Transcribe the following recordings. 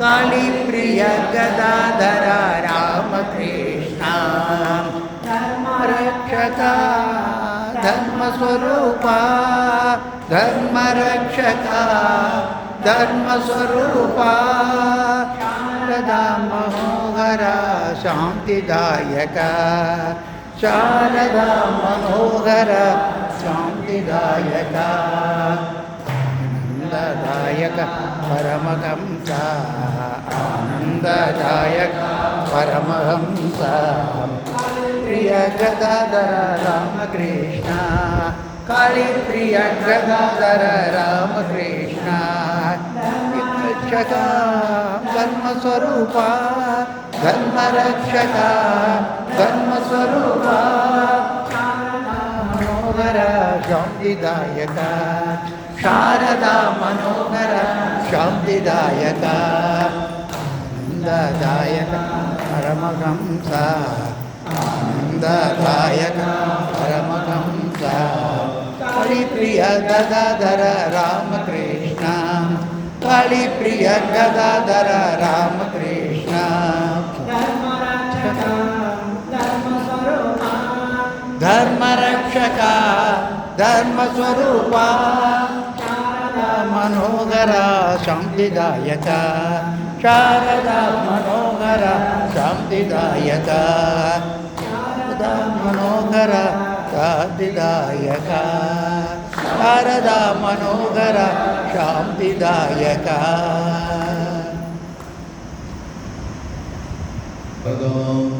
कालीप्रिय गदाधर रामकृष्ण धर्मरक्षका धर्मस्वरूपा धर्मरक्षका धर्मस्वरूपा शारदा मनोहर शांतिदायक शारदा मनोहर शांतिदायक आनंददायक परमहंस आनंददायक परमहंस प्रिय गदाधर रामकृष्ण कालीप्रिय गदाधर रामकृष्ण रक्षका धर्मस्वरूपा धर्मरक्षका धर्मस्वरूपा मनोहर शांतिदायक शारदा मनोहर शांतिदायक आनंददायक परमहंस आनंददायक परमहंस कालीप्रिय गदाधर रामकृष्ण कालीप्रिय गदाधर रामकृष्ण धर्मरक्षका धर्मस्वरूपा मनोहर शांतिदायक शारदा मनोहर शांतिदायक शारदा मनोहर शांतिदायक शारदा मनोहर शांतिदायक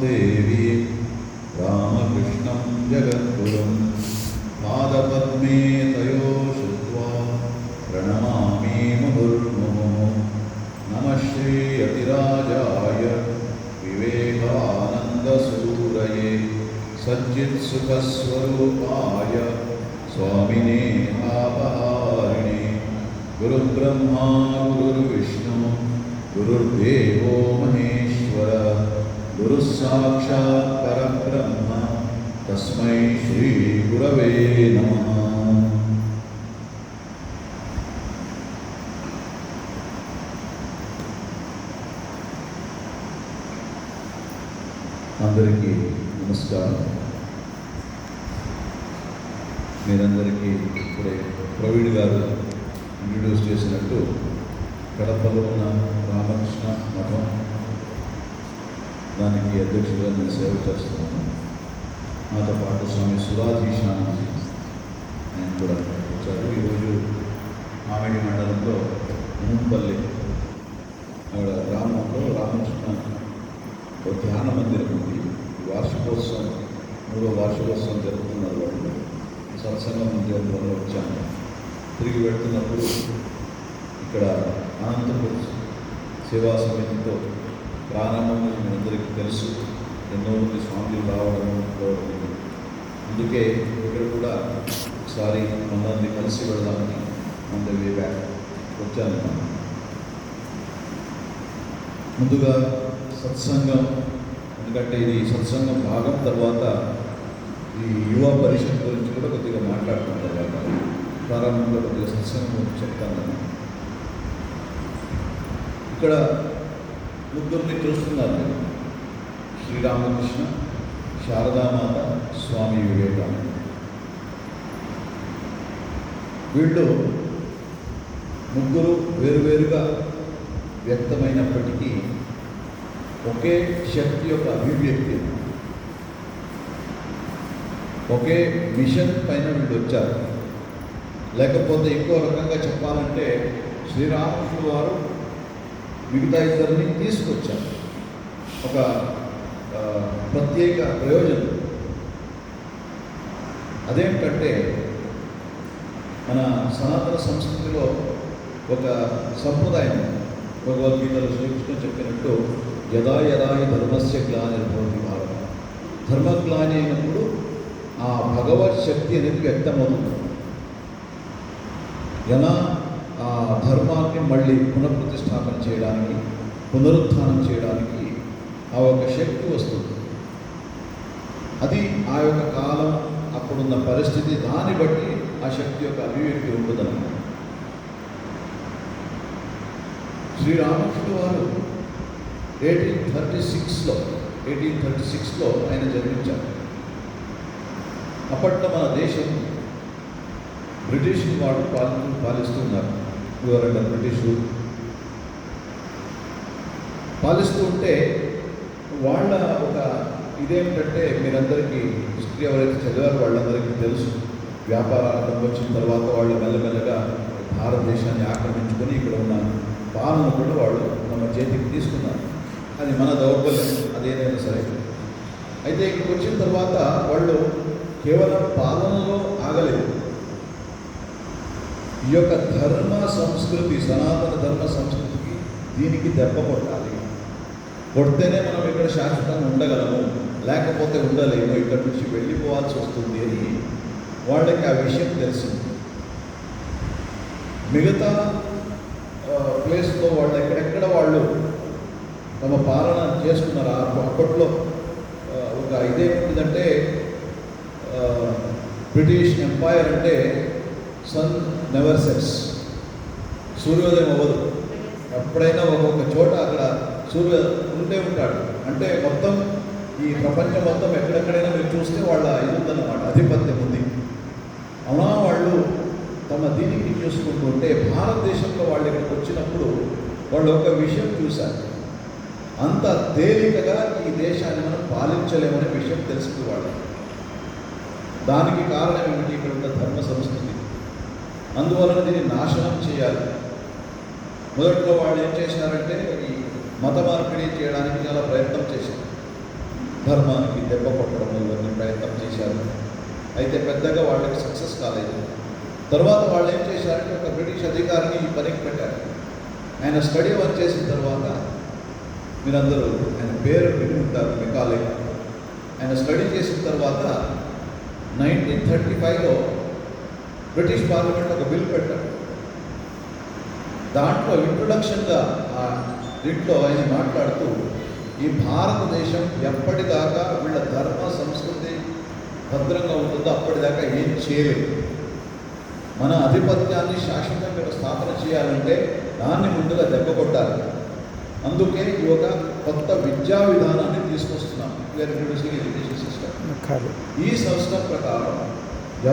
देवी रामकृष्णं जगद्गुरुं पादपद्मे तयो श्रुत्वा प्रणमामि मुहुर्मुहुः नमः श्री अतिराजाय विवेकानन्दसूरये सच्चित्सुखस्वरूपाय स्वामिने आपहारिणे गुरुब्रह्मा गुरुर्विष्णु गुरुर्देवो महेश्वर गुरुः साक्षात् परब्रह्म तस्मै श्री गुरवे नमः। అందరికీ నమస్కారం. మీరందరికీ ఇప్పుడే ప్రవీణ్ గారు ఇంట్రడ్యూస్ చేసినట్టు కడపలో ఉన్న రామకృష్ణ మఠం దానికి అధ్యక్షుడిగా నేను సేవ చేస్తున్నాను. నాతో పాటు స్వామి సుధాధీశానంద ఆయన కూడా వచ్చారు. ఈరోజు మామిడి మండలంలో మున్పల్లి అక్కడ గ్రామంలో రామకృష్ణ ఒక ధ్యాన మందిరం ఉంది. వార్షికోత్సవం 3వ వార్షికోత్సవం జరుపుతున్నారు. వాళ్ళు సత్సంగం మందిరంలో వచ్చాను. తిరిగి వెళ్తున్నప్పుడు ఇక్కడ అనంతపూర్ సేవా సమితితో ప్రారంభం మీ అందరికీ తెలుసు. ఎన్నో మంది స్వాములు రావడం. అందుకే ఇక్కడ కూడా ఒకసారి మనందరినీ కలిసి వెళదామని మన వే బ్యాక్ వచ్చాను. ముందుగా సత్సంగం, ఎందుకంటే ఇది సత్సంగం భాగం తర్వాత ఈ యువ పరిషత్ గురించి కూడా కొద్దిగా మాట్లాడుతున్న తర్వాత ప్రారంభంలో కొద్దిగా సత్సంగం గురించి చెప్తాను. ఇక్కడ ముగ్గురిని చూస్తున్నారు. శ్రీరామకృష్ణ, శారదామాత, స్వామి వివేకానంద. వీళ్ళు ముగ్గురు వేరువేరుగా వ్యక్తమైనప్పటికీ ఒకే శక్తి యొక్క అభివ్యక్తి, ఒకే మిషన్ పైన వీళ్ళు వచ్చారు. లేకపోతే ఇంకో రకంగా చెప్పాలంటే శ్రీరామకృష్ణ వారు మిగతా ఇద్దరిని తీసుకొచ్చారు. ఒక ప్రత్యేక ప్రయోజనం అదేంటంటే మన సనాతన సంస్కృతిలో ఒక సంప్రదాయం, భగవద్గీతలో శ్రీకృష్ణ చెప్పినట్టు యదా యదా ధర్మస్య గ్లానిర్భవతి భారత, ధర్మగ్లాని అయినప్పుడు ఆ భగవత్ శక్తి అనేది వ్యక్తమవుతుంది. ఎలా ఆ ధర్మాన్ని మళ్ళీ పునఃప్రతిష్టాపన చేయడానికి, పునరుత్థానం చేయడానికి ఆ ఒక శక్తి వస్తుంది. అది ఆ యొక్క కాలం, అప్పుడున్న పరిస్థితి, దాన్ని బట్టి ఆ శక్తి యొక్క అభివ్యక్తి ఉంటుందన్నమాట. శ్రీరామకృష్ణుడు వారు 1836లో ఆయన జన్మించారు. అప్పట్లో మన దేశం బ్రిటిష్ వాడు పాలిస్తున్నారు. ఎవరంటే బ్రిటిషు పాలిస్తూ ఉంటే వాళ్ళ ఒక ఇదేమిటంటే, మీరందరికీ హిస్టరీ ఎవరైతే చదివారో వాళ్ళందరికీ తెలుసు, వ్యాపారాలకు వచ్చిన తర్వాత వాళ్ళు మెల్లమెల్లగా భారతదేశాన్ని ఆక్రమించుకొని ఇక్కడ ఉన్న పాలన కూడా వాళ్ళు మన చేతికి తీసుకున్నారు. అది మన దౌర్బల్యం, అదేదైనా సరే. అయితే ఇక్కడికి వచ్చిన తర్వాత వాళ్ళు కేవలం పాలనలో ఆగలేదు. ఈ యొక్క ధర్మ సంస్కృతి, సనాతన ధర్మ సంస్కృతికి దీనికి దెబ్బ కొట్టాలి. కొడితేనే మనం ఇక్కడ శాశ్వతంగా ఉండగలము, లేకపోతే ఉండలేము, ఇక్కడి నుంచి వెళ్ళిపోవాల్సి వస్తుంది అని వాళ్ళకి ఆ విషయం తెలిసింది. మిగతా ప్లేస్లో వాళ్ళు ఎక్కడెక్కడ వాళ్ళు తమ పాలన చేసుకున్నారు. అప్పట్లో ఒక ఇదేమిటిదంటే, బ్రిటిష్ ఎంపైర్ అంటే సన్ నెవర్ సెట్స్, సూర్యోదయం అవ్వదు. ఎప్పుడైనా ఒక్కొక్క చోట అక్కడ సూర్య ఉండే ఉంటాడు. అంటే మొత్తం ఈ ప్రపంచం మొత్తం ఎక్కడెక్కడైనా మీరు చూస్తే వాళ్ళ ఇది ఉందన్నమాట, ఆధిపత్యం ఉంది. అలా వాళ్ళు తమ దీనికి చూసుకుంటూ ఉంటే, భారతదేశంలో వాళ్ళు ఇక్కడికి వచ్చినప్పుడు వాళ్ళు ఒక విషయం చూశారు. అంత తేలికగా ఈ దేశాన్ని మనం పాలించలేమనే విషయం తెలిసింది వాళ్ళు. దానికి కారణం ఏమిటి? ఇక్కడ ఉన్న ధర్మ సంస్కృతి. అందువలన దీన్ని నాశనం చేయాలి. మొదట్లో వాళ్ళు ఏం చేశారంటే, ఈ మత మార్పిడి చేయడానికి చాలా ప్రయత్నం చేశారు. ధర్మానికి దెబ్బ కొట్టడం ఇవన్నీ ప్రయత్నం చేశారు. అయితే పెద్దగా వాళ్ళకి సక్సెస్ కాలేదు. తర్వాత వాళ్ళు ఏం చేశారంటే, ఒక బ్రిటిష్ అధికారిని ఈ పనికి పెట్టారు. ఆయన స్టడీ వర్క్ చేసిన తర్వాత, మీరందరూ ఆయన పేరు విని ఉంటారు, మెకాలే. ఆయన స్టడీ చేసిన తర్వాత 1935లో బ్రిటిష్ పార్లమెంట్ ఒక బిల్ పెట్టారు. దాంట్లో ఇంట్రొడక్షన్గా దీంట్లో ఆయన మాట్లాడుతూ, ఈ భారతదేశం ఎప్పటిదాకా వీళ్ళ ధర్మ సంస్కృతి భద్రంగా ఉంటుందో అప్పటిదాకా ఏం చేయలేదు. మన ఆధిపత్యాన్ని శాశ్వతంగా స్థాపన చేయాలంటే దాన్ని ముందుగా దెబ్బ కొట్టాలి. అందుకే ఈ ఒక కొత్త విద్యా విధానాన్ని తీసుకొస్తున్నాం, ఇంట్రొడ్యూసింగ్ ఎడ్యుకేషన్ సిస్టమ్. ఈ సంస్థ ప్రకారం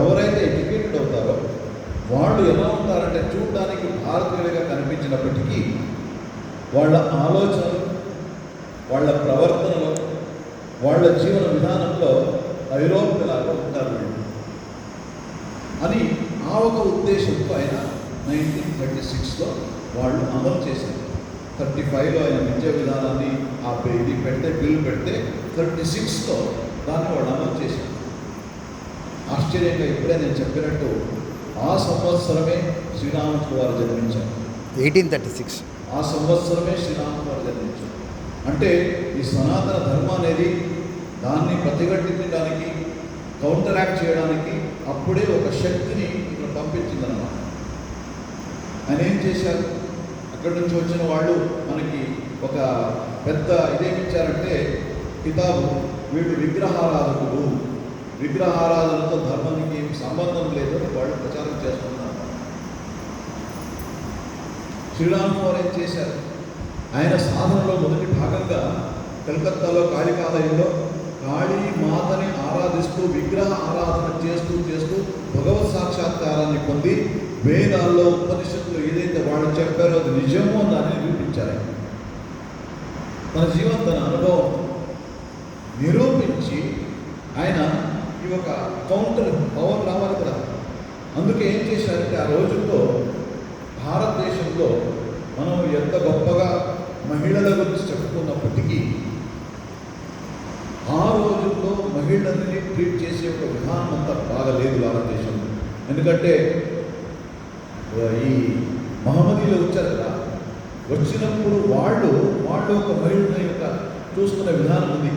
ఎవరైతే ఎడ్యుకేటెడ్ అవుతారో వాళ్ళు ఎలా ఉంటారంటే, చూడడానికి భారతీయులుగా కనిపించినప్పటికీ వాళ్ళ ఆలోచనలు, వాళ్ళ ప్రవర్తనలో, వాళ్ళ జీవన విధానంలో ఐరోప్యులాగా ఉంటారు అని ఆ ఒక ఉద్దేశంతో ఆయన 1936లో వాళ్ళు అమలు చేశారు. 35లో ఆయన విద్యా విధానాన్ని ఇది పెడితే, బిల్లు పెడితే 36లో దాన్ని వాళ్ళు అమలు చేశారు. ఆశ్చర్యంగా ఇప్పుడే నేను చెప్పినట్టు ఆ సంవత్సరమే శ్రీరాముడు వారు జన్మించారు. 1836 ఆ సంవత్సరమే శ్రీరాముడు వారు జన్మించారు. అంటే ఈ సనాతన ధర్మం అనేది దాన్ని ప్రతిఘటించడానికి, కౌంటరాక్ట్ చేయడానికి అప్పుడే ఒక శక్తిని ఇక్కడ పంపించిందన్నమాట. ఆయన ఏం చేశారు? అక్కడి నుంచి వచ్చిన వాళ్ళు మనకి ఒక పెద్ద ఇదేమిచ్చారంటే కితాబు, వీళ్ళు విగ్రహారాధకులు, విగ్రహారాధనతో ధర్మానికి ఏం సంబంధం లేదని వాళ్ళు ప్రచారం చేస్తున్నారు. శ్రీరాముడు వారు ఏం చేశారు? ఆయన సాధనలో మొదటి భాగంగా కలకత్తాలో కాళికాలయంలో కాళీ మాతని ఆరాధిస్తూ, విగ్రహ ఆరాధన చేస్తూ చేస్తూ భగవత్ సాక్షాత్కారాన్ని పొంది, వేదాల్లో ఉపనిషత్తులు ఏదైతే వాళ్ళు చెప్పారో అది నిజమో అని దాన్ని నిరూపించారు. తన జీవన, తన అనుభవం నిరూపించి ఆయన ఈ ఒక కౌంటర్ పవర్ రావాలి కదా. అందుకే ఏం చేశారంటే, ఆ రోజుల్లో భారతదేశంలో మనం ఎంత గొప్పగా మహిళల గురించి చెప్పుకున్నప్పటికీ ఆ రోజుల్లో మహిళల్ని ట్రీట్ చేసే ఒక విధానం అంతా బాగలేదు భారతదేశంలో. ఎందుకంటే ఈ మహమ్మదీలు వచ్చారు కదా, వచ్చినప్పుడు వాళ్ళు ఒక మహిళని యొక్క చూసుకునే విధానం ఉంది.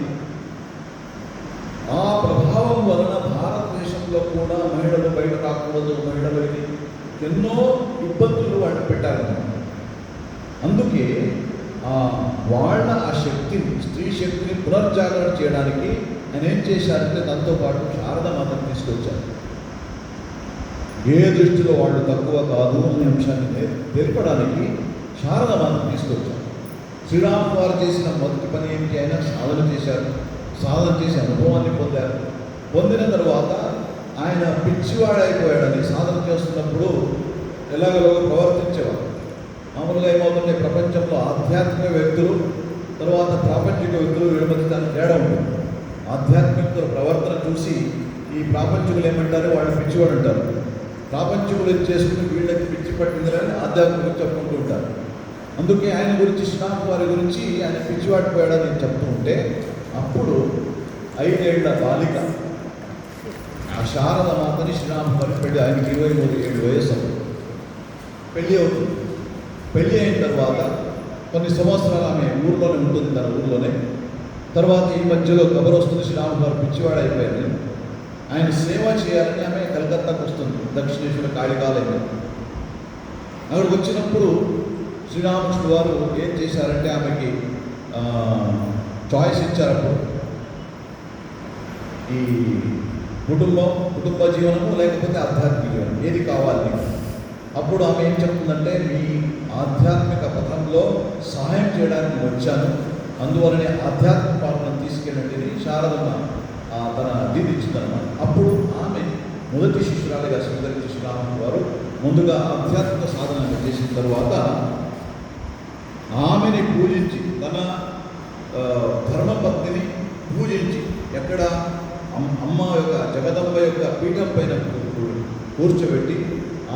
ఆ ప్రభావం వలన భారతదేశంలో కూడా మహిళలు బయట రాకూడదు, మహిళలకి ఎన్నో ఇబ్బందులు వాళ్ళు పెట్టారు. అందుకే వాళ్ళ ఆ శక్తిని, స్త్రీ శక్తిని పునర్జాగరణ చేయడానికి ఆయన ఏం చేశారంటే, దాంతోపాటు శారదామాతను తీసుకొచ్చారు. ఏ దృష్టిలో వాళ్ళు తక్కువ కాదు అనే అంశాన్ని తెలపడానికి శారదమాతను తీసుకొచ్చారు. శ్రీరాములు వారు చేసిన మొదటి పని ఏమిటి? ఆయన సాధన చేశారు. సాధన చేసే అనుభవాన్ని పొందారు. పొందిన తర్వాత ఆయన పిచ్చివాడైపోయాడని సాధన చేస్తున్నప్పుడు ఎలాగలో ప్రవర్తించేవారు. మామూలుగా ఏమవుతుంటే ప్రపంచంలో ఆధ్యాత్మిక వ్యక్తులు తర్వాత ప్రాపంచిక వ్యక్తులు వీళ్ళ మధ్య దానికి తేడా ఉంటుంది. ఆధ్యాత్మిక ప్రవర్తన చూసి ఈ ప్రాపంచికులు ఏమంటారు? వాళ్ళు పిచ్చివాడు అంటారు. ప్రాపంచికులు చేసుకుని వీళ్ళకి పిచ్చి పట్టిందని ఆధ్యాత్మిక చెప్పుకుంటూ ఉంటారు. అందుకే ఆయన గురించి శ్రీరాములు వారి గురించి ఆయన పిచ్చివాడిపోయాడని నేను చెప్తూ ఉంటే అప్పుడు 5 ఏళ్ల బాలిక ఆ శారదమాతని శ్రీరాములు వారి పెళ్ళి, ఆయనకి 23 ఏళ్ళు వయసు పెళ్ళి అవుతుంది. పెళ్ళి అయిన తర్వాత కొన్ని సంవత్సరాలు ఆమె ఊర్లోనే ఉంటుంది, తన ఊర్లోనే. తర్వాత ఈ మధ్యలో ఖబర్ వస్తుంది శ్రీరాములు వారు పిచ్చివాడు అయిపోయారని. ఆయన సేవ చేయాలని ఆమె కలకత్తాకు వస్తుంది, దక్షిణేశ్వర కాళికాలయం. అక్కడికి వచ్చినప్పుడు శ్రీరామకృష్ణ వారు ఏం చేశారంటే ఆమెకి చాయిస్ ఇచ్చారు. అప్పుడు ఈ కుటుంబ జీవనము లేకపోతే ఆధ్యాత్మిక జీవనం ఏది కావాలి? అప్పుడు ఆమె ఏం చెప్తుందంటే, మీ ఆధ్యాత్మిక పథంలో సహాయం చేయడానికి వచ్చాను, అందువలనే ఆధ్యాత్మిక పాలనను తీసుకెళ్ళండి శారదమ్మ తన దీది ఇచ్చిందన్నమాట. అప్పుడు ఆమె మొదటి శిష్యురాలిగా స్వీకరించి శ్రీరాములు వారు ముందుగా ఆధ్యాత్మిక సాధన చేసిన తర్వాత ఆమెని పూజించి తన ధర్మపత్నిని పూజించి ఎక్కడ అమ్మ యొక్క జగదంబ యొక్క పీఠం పైన కూర్చోబెట్టి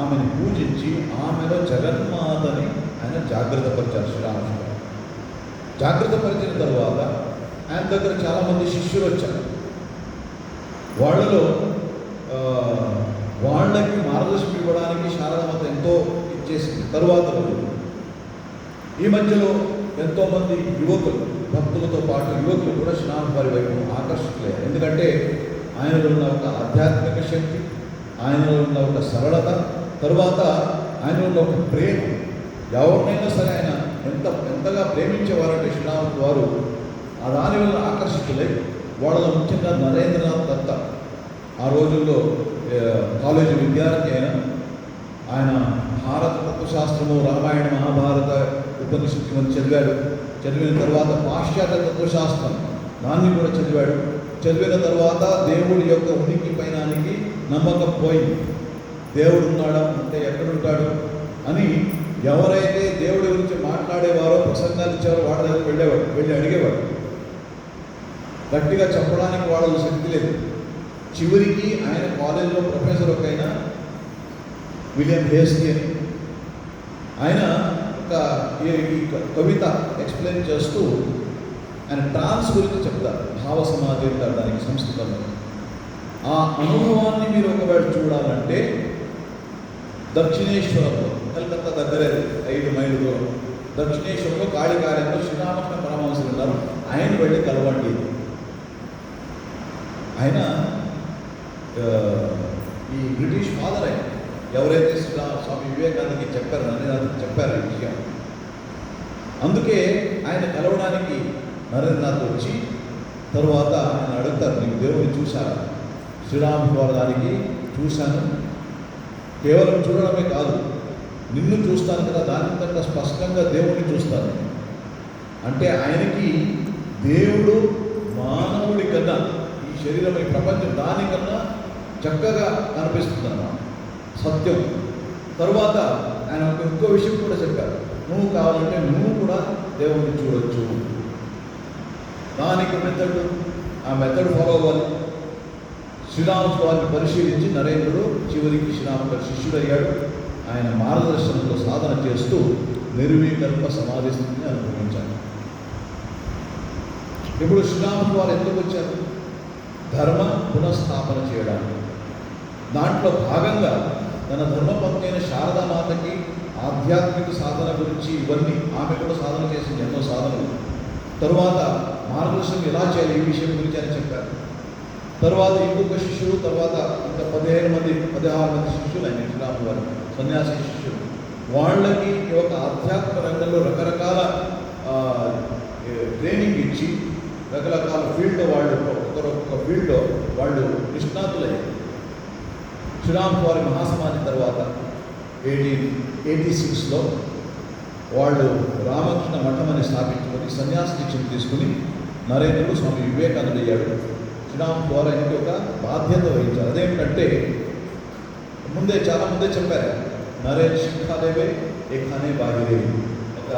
ఆమెను పూజించి ఆమెలో జగన్మాతని ఆయన జాగ్రత్తపరిచారు. శ్రీరామకృష్ణ జాగ్రత్తపరిచిన తర్వాత ఆయన దగ్గర చాలామంది శిష్యులు వచ్చారు. వాళ్ళలో వాళ్ళకి మార్గదర్శనం ఇవ్వడానికి శారదమాత ఎంతో ఇచ్చేసింది. తరువాత ఈ మధ్యలో ఎంతోమంది యువకులు, భక్తులతో పాటు యువకులు కూడా శ్రీరాములు వారి వైపు ఆకర్షితులయ్యారు. ఎందుకంటే ఆయనలో ఉన్న ఒక ఆధ్యాత్మిక శక్తి, ఆయనలో ఉన్న ఒక సరళత, తరువాత ఆయనలో ఉన్న ఒక ప్రేమ. ఎవరినైనా సరే ఆయన ఎంతగా ప్రేమించేవారంటే శ్రీరాములు వారు ఆ దాని వల్ల ఆకర్షితులై వాళ్ళలో ముఖ్యంగా నరేంద్రనాథ్ దత్త ఆ రోజుల్లో కాలేజీ విద్యార్థి ఆయన భారత తత్వశాస్త్రము, రామాయణ, మహాభారత, ఉపనిషత్తు చదివాడు. చదివిన తర్వాత పాశ్చాత్య తత్వశాస్త్రం దాన్ని కూడా చదివాడు. చదివిన తర్వాత దేవుడి యొక్క ఉనికి పైనానికి నమ్మకం పోయింది. దేవుడు ఉన్నాడా అంటే ఎక్కడుంటాడు అని ఎవరైతే దేవుడి గురించి మాట్లాడేవారో, ప్రసంగాలు ఇచ్చారో వాళ్ళ దగ్గర వెళ్ళి అడిగేవాడు. గట్టిగా చెప్పడానికి వాళ్ళకు శక్తి లేదు. చివరికి ఆయన కాలేజీలో ప్రొఫెసర్ ఒక ఆయన విలియం హేస్టీ అని ఆయన ఒక ఈ కవిత ఎక్స్ప్లెయిన్ చేస్తూ ఆయన ట్రాన్స్ గురించి చెప్తారు. భావ సమాధి అంటారు దానికి సంస్కృతంలో. ఆ అనుభవాన్ని మీరు ఒకవేళ చూడాలంటే దక్షిణేశ్వరంలో, కలకత్తా దగ్గరే 5 మైళ్ళు దూరం, దక్షిణేశ్వరంలో కాళికార్యంలో శ్రీరామకృష్ణ పరమహంసులు ఉన్నారు. ఆయన వెళ్ళి కలవండి. ఆయన ఈ బ్రిటిష్ ఫాదర్ ఆయన ఎవరైతే స్వామి వివేకానందకి చెప్పారో నరేంద్రనాథ్కి చెప్పారు ఈ విషయం. అందుకే ఆయన కలవడానికి నరేంద్రనాథ్ వచ్చి తరువాత ఆయన అడుగుతారు, నీకు దేవుడిని చూశారా? శ్రీరాములు వారి దానికి చూశాను, కేవలం చూడడమే కాదు, నిన్ను చూస్తాను కదా, దానికంటే స్పష్టంగా దేవుడిని చూస్తాను. అంటే ఆయనకి దేవుడు మానవుడి కన్నా, ఈ శరీరం, ఈ ప్రపంచం దానికన్నా చక్కగా కనిపిస్తుంది అన్నమాట, సత్యం. తరువాత ఆయన ఇంకో విషయం కూడా చెప్పారు, నువ్వు కావాలంటే నువ్వు కూడా దేవుడిని చూడొచ్చు. దానికి మెథడ్, ఆ మెథడ్ ఫాలో అవ్వాలి. శ్రీరాములు వారిని పరిశీలించి నరేంద్రుడు చివరికి శ్రీరాముడు శిష్యుడయ్యాడు. ఆయన మార్గదర్శనంలో సాధన చేస్తూ నిర్వికల్ప సమాధి స్థితిని అనుభవించాడు. ఇప్పుడు శ్రీరాములు వారు ఎందుకు వచ్చారు? ధర్మ పునఃస్థాపన చేయడానికి. దాంట్లో భాగంగా తన ధర్మపత్ని అయిన శారదామాతకి ఆధ్యాత్మిక సాధన గురించి ఇవన్నీ, ఆమె కూడా సాధన చేసింది ఎన్నో సాధనలు. తరువాత మార్గదర్శనం ఎలా చేయాలి ఈ విషయం గురించి అని చెప్పారు. తర్వాత ఇంకొక శిష్యుడు, తర్వాత ఇంకా 16 మంది శిష్యులు ఆయన శ్రీరాములు వారు సన్యాసి శిష్యులు. వాళ్ళకి ఒక ఆధ్యాత్మిక రంగంలో రకరకాల ట్రైనింగ్ ఇచ్చి రకరకాల ఫీల్డ్లో వాళ్ళు ఒక్కొక్క ఫీల్డ్లో వాళ్ళు నిష్ణాతులయ్యారు. శ్రీరాములు వారి మహాసమాధి తర్వాత 1886లో వాళ్ళు రామకృష్ణ మఠం అని స్థాపించుకొని సన్యాస దీక్షను తీసుకుని నరేంద్రుడు స్వామి వివేకానంద అయ్యాడు. శ్రీరామ్ ఫోర్ ఆయనకి ఒక బాధ్యత వహించారు. అదేమిటంటే చాలా ముందే చెప్పారు, నరేంద్ర శిఖాదేవే ఏఖానే బాగిరేవి, ఒక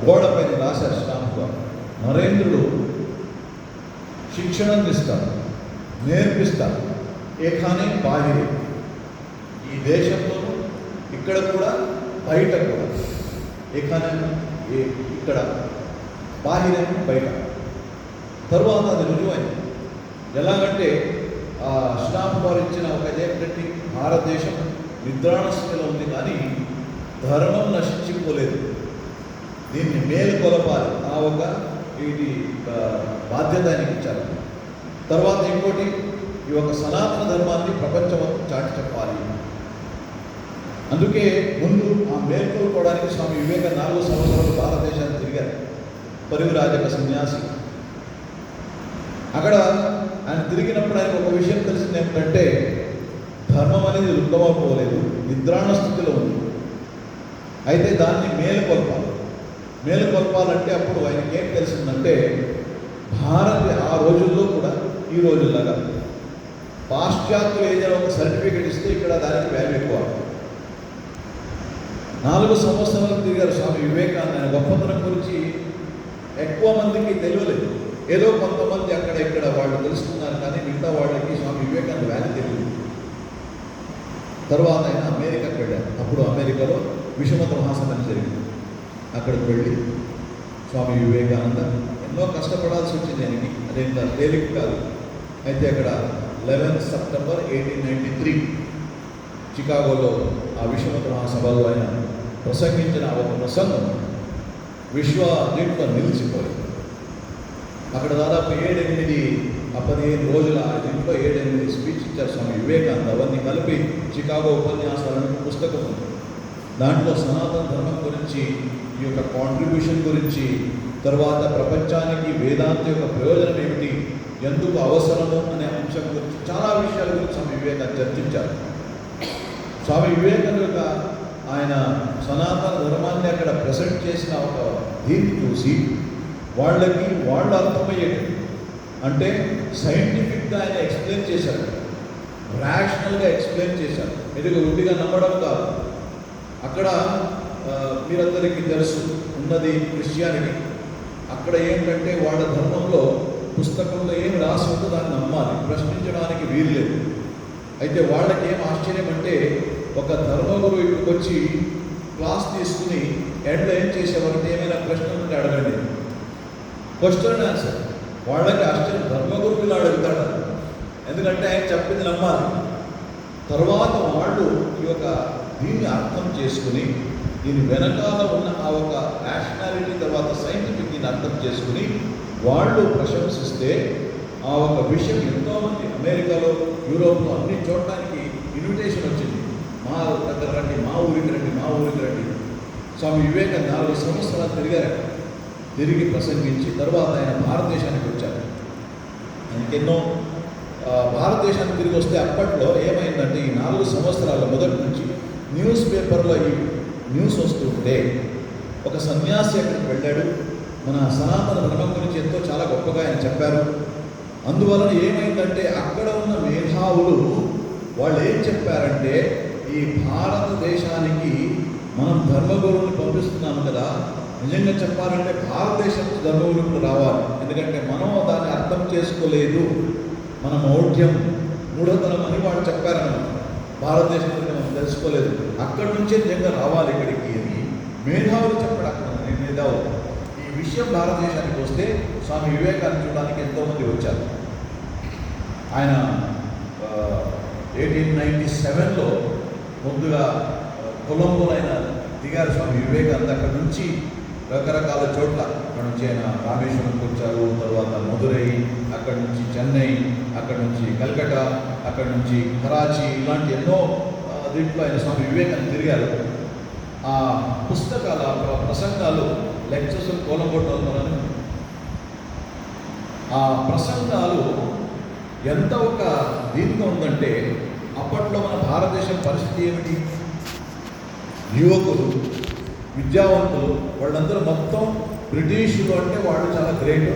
గోడ పైన రాశారు శ్రీరామ్ ఫోర్. నరేంద్రుడు శిక్షణ ఇస్తారు, నేర్పిస్తారు, ఏఖానే బాగిరే, ఈ దేశంలోనూ ఇక్కడ కూడా బయట కూడా. ఏఖానే ఇక్కడ, బాహిరే బయట. తరువాత అది రుజువైంది. ఎలాగంటే శ్రీరామ్ వారు ఇచ్చిన ఒక ఏంటంటే భారతదేశం నిద్రాణ స్థితిలో ఉంది, కానీ ధర్మం నశించిపోలేదు, దీన్ని మేలుకొలపాలి, ఆ ఒక ఇది బాధ్యత ఆయనకి ఇచ్చారు. తర్వాత ఇంకోటి, ఈ యొక్క సనాతన ధర్మాన్ని ప్రపంచం చాటి చెప్పాలి. అందుకే ముందు ఆ మేల్కొల్పోవడానికి స్వామి వివేక 4 సంవత్సరాలు భారతదేశాన్ని తిరిగారు, పరివిరాజక సన్యాసి. అక్కడ ఆయన తిరిగినప్పుడు ఆయన ఒక విషయం తెలిసింది ఏమిటంటే, ధర్మం అనేది రుద్దమైపోలేదు, నిద్రాణ స్థితిలో ఉంది. అయితే దాన్ని మేలుకొల్పాలంటే అప్పుడు ఆయనకి ఏం తెలిసిందంటే, ఆ రోజుల్లో కూడా ఈ రోజుల్లాగా పాశ్చాత్యులు ఏదైనా ఒక సర్టిఫికేట్ ఇస్తే ఇక్కడ దానికి వాల్యూ ఎక్కువ. 4 సంవత్సరాలు తిరిగారు స్వామి వివేకానంద. ఆయన గొప్పతనం గురించి ఎక్కువ మందికి తెలియలేదు. ఏదో కొంతమంది అక్కడ ఇక్కడ వాళ్ళు తెలుసుకున్నారు, కానీ మిగతా వాళ్ళకి స్వామి వివేకానంద వాల్యూ తెలియదు. తర్వాత ఆయన అమెరికాకి వెళ్ళారు. అప్పుడు అమెరికాలో విశ్వమత మహాసభని జరిగింది. అక్కడికి వెళ్ళి స్వామి వివేకానంద ఎన్నో కష్టపడాల్సి వచ్చింది ఆయనకి, అదేంత తేలిక కాదు. అయితే అక్కడ 11 సెప్టెంబర్ 1893 చికాగోలో ఆ విశ్వమత మహాసభలో ఆయన ప్రసంగించిన ఒక ప్రసంగం దీంట్లో నిలిచిపోయింది. అక్కడ దాదాపు 15 రోజుల దీంట్లో 7-8 స్పీచ్ ఇచ్చారు స్వామి వివేకానంద. అవన్నీ కలిపి చికాగో ఉపన్యాసాలను పుస్తకం ఉంది. దాంట్లో సనాతన ధర్మం గురించి, ఈ యొక్క కాంట్రిబ్యూషన్ గురించి, తర్వాత ప్రపంచానికి వేదాంత యొక్క ప్రయోజనం ఏమిటి, ఎందుకు అవసరము అనే అంశం గురించి చాలా విషయాల గురించి స్వామి వివేకానంద చర్చించారు. స్వామి వివేకానంద ఆయన సనాతన ధర్మాన్ని అక్కడ ప్రెజెంట్ చేసిన ఒక దీన్ని చూసి వాళ్ళు అర్థమయ్యేది. అంటే సైంటిఫిక్గా ఆయన ఎక్స్ప్లెయిన్ చేశారు, ర్యాషనల్గా ఎక్స్ప్లెయిన్ చేశారు. ఇది గుడ్డిగా నమ్మడం కాదు. అక్కడ మీరందరికీ తెలుసు ఉన్నది క్రిస్టియానిటీ. అక్కడ ఏంటంటే వాళ్ళ ధర్మంలో పుస్తకంలో ఏం రాసి ఉందో దాన్ని నమ్మాలి, ప్రశ్నించడానికి వీలు లేదు. అయితే వాళ్ళకి ఏం ఆశ్చర్యం అంటే, ఒక ధర్మగురు ఇక్కడికి వచ్చి క్లాస్ తీసుకుని ఎండ్లో ఏం చేసేవారంటే, ఏమైనా ప్రశ్నలు ఉంటే అడగండి, క్వశ్చన్ అండ్ ఆన్సర్. వాళ్ళకి ఆశ్చర్యం, ధర్మగురు ఇలా అడుగుతాడు, ఎందుకంటే ఆయన చెప్పింది నమ్మాలి. తర్వాత వాళ్ళు ఈ యొక్క దీన్ని అర్థం చేసుకుని, దీని వెనకాల ఉన్న ఆ ఒక రేషనాలిటీ, తర్వాత సైంటిఫిక్ దీన్ని అర్థం చేసుకుని వాళ్ళు ప్రశంసిస్తే ఆ ఒక విషయం ఎంతోమంది అమెరికాలో, యూరోప్లో అన్ని చూడటానికి ఇన్విటేషన్ వచ్చింది. మా దగ్గర రండి, మా ఊరికి రండి. స్వామి వివేకానంద 4 సంవత్సరాలు తిరిగారు. తిరిగి ప్రసంగించి తర్వాత ఆయన భారతదేశానికి వచ్చారు. ఆయనకి ఎన్నో భారతదేశానికి తిరిగి వస్తే అప్పట్లో ఏమైందంటే, ఈ 4 సంవత్సరాల మొదటి నుంచి న్యూస్ పేపర్లో ఈ న్యూస్ వస్తుంటే, ఒక సన్యాసి అక్కడికి వెళ్ళాడు, మన సనాతన ధర్మం గురించి ఎంతో చాలా గొప్పగా ఆయన చెప్పారు. అందువలన ఏమైందంటే, అక్కడ ఉన్న మేధావులు వాళ్ళు ఏం చెప్పారంటే, ఈ భారతదేశానికి మనం ధర్మగురువుని పంపిస్తున్నాము కదా, నిజంగా చెప్పాలంటే భారతదేశంలో ధర్మగురువులు రావాలి. ఎందుకంటే మనం దాన్ని అర్థం చేసుకోలేదు, మన మౌఢ్యం, మూఢతనం అని వాళ్ళు చెప్పారన్నమాట. భారతదేశం గురించి మనం తెలుసుకోలేదు, అక్కడి నుంచే నిజంగా రావాలి ఇక్కడికి అని మేధావులు చెప్పాడు. అక్కడ మేధావులు ఈ విషయం భారతదేశానికి వస్తే స్వామి వివేకానంద చూడడానికి ఎంతోమంది వచ్చారు. ఆయన 1897లో ముందుగా కొలంబోలో ఆయన దిగారు స్వామి వివేకానంద. అక్కడ నుంచి రకరకాల చోట్ల, అక్కడ నుంచి ఆయన రామేశ్వరంకి వచ్చారు, తర్వాత మధురై, అక్కడ నుంచి చెన్నై, అక్కడ నుంచి కల్కటా, అక్కడ నుంచి కరాచీ, ఇలాంటి ఎన్నో దీంట్లో ఆయన స్వామి వివేకానంద తిరిగారు. ఆ పుస్తకాల ప్రసంగాలు, లెక్చర్స్ కోలంబోటోలను, ఆ ప్రసంగాలు ఎంత ఒక దీంతో ఉందంటే, అప్పట్లో మన భారతదేశం పరిస్థితి ఏమిటి, యువకులు విద్యావంతులు, వాళ్ళందరూ మొత్తం బ్రిటిషులు అంటే వాళ్ళు చాలా గ్రేట్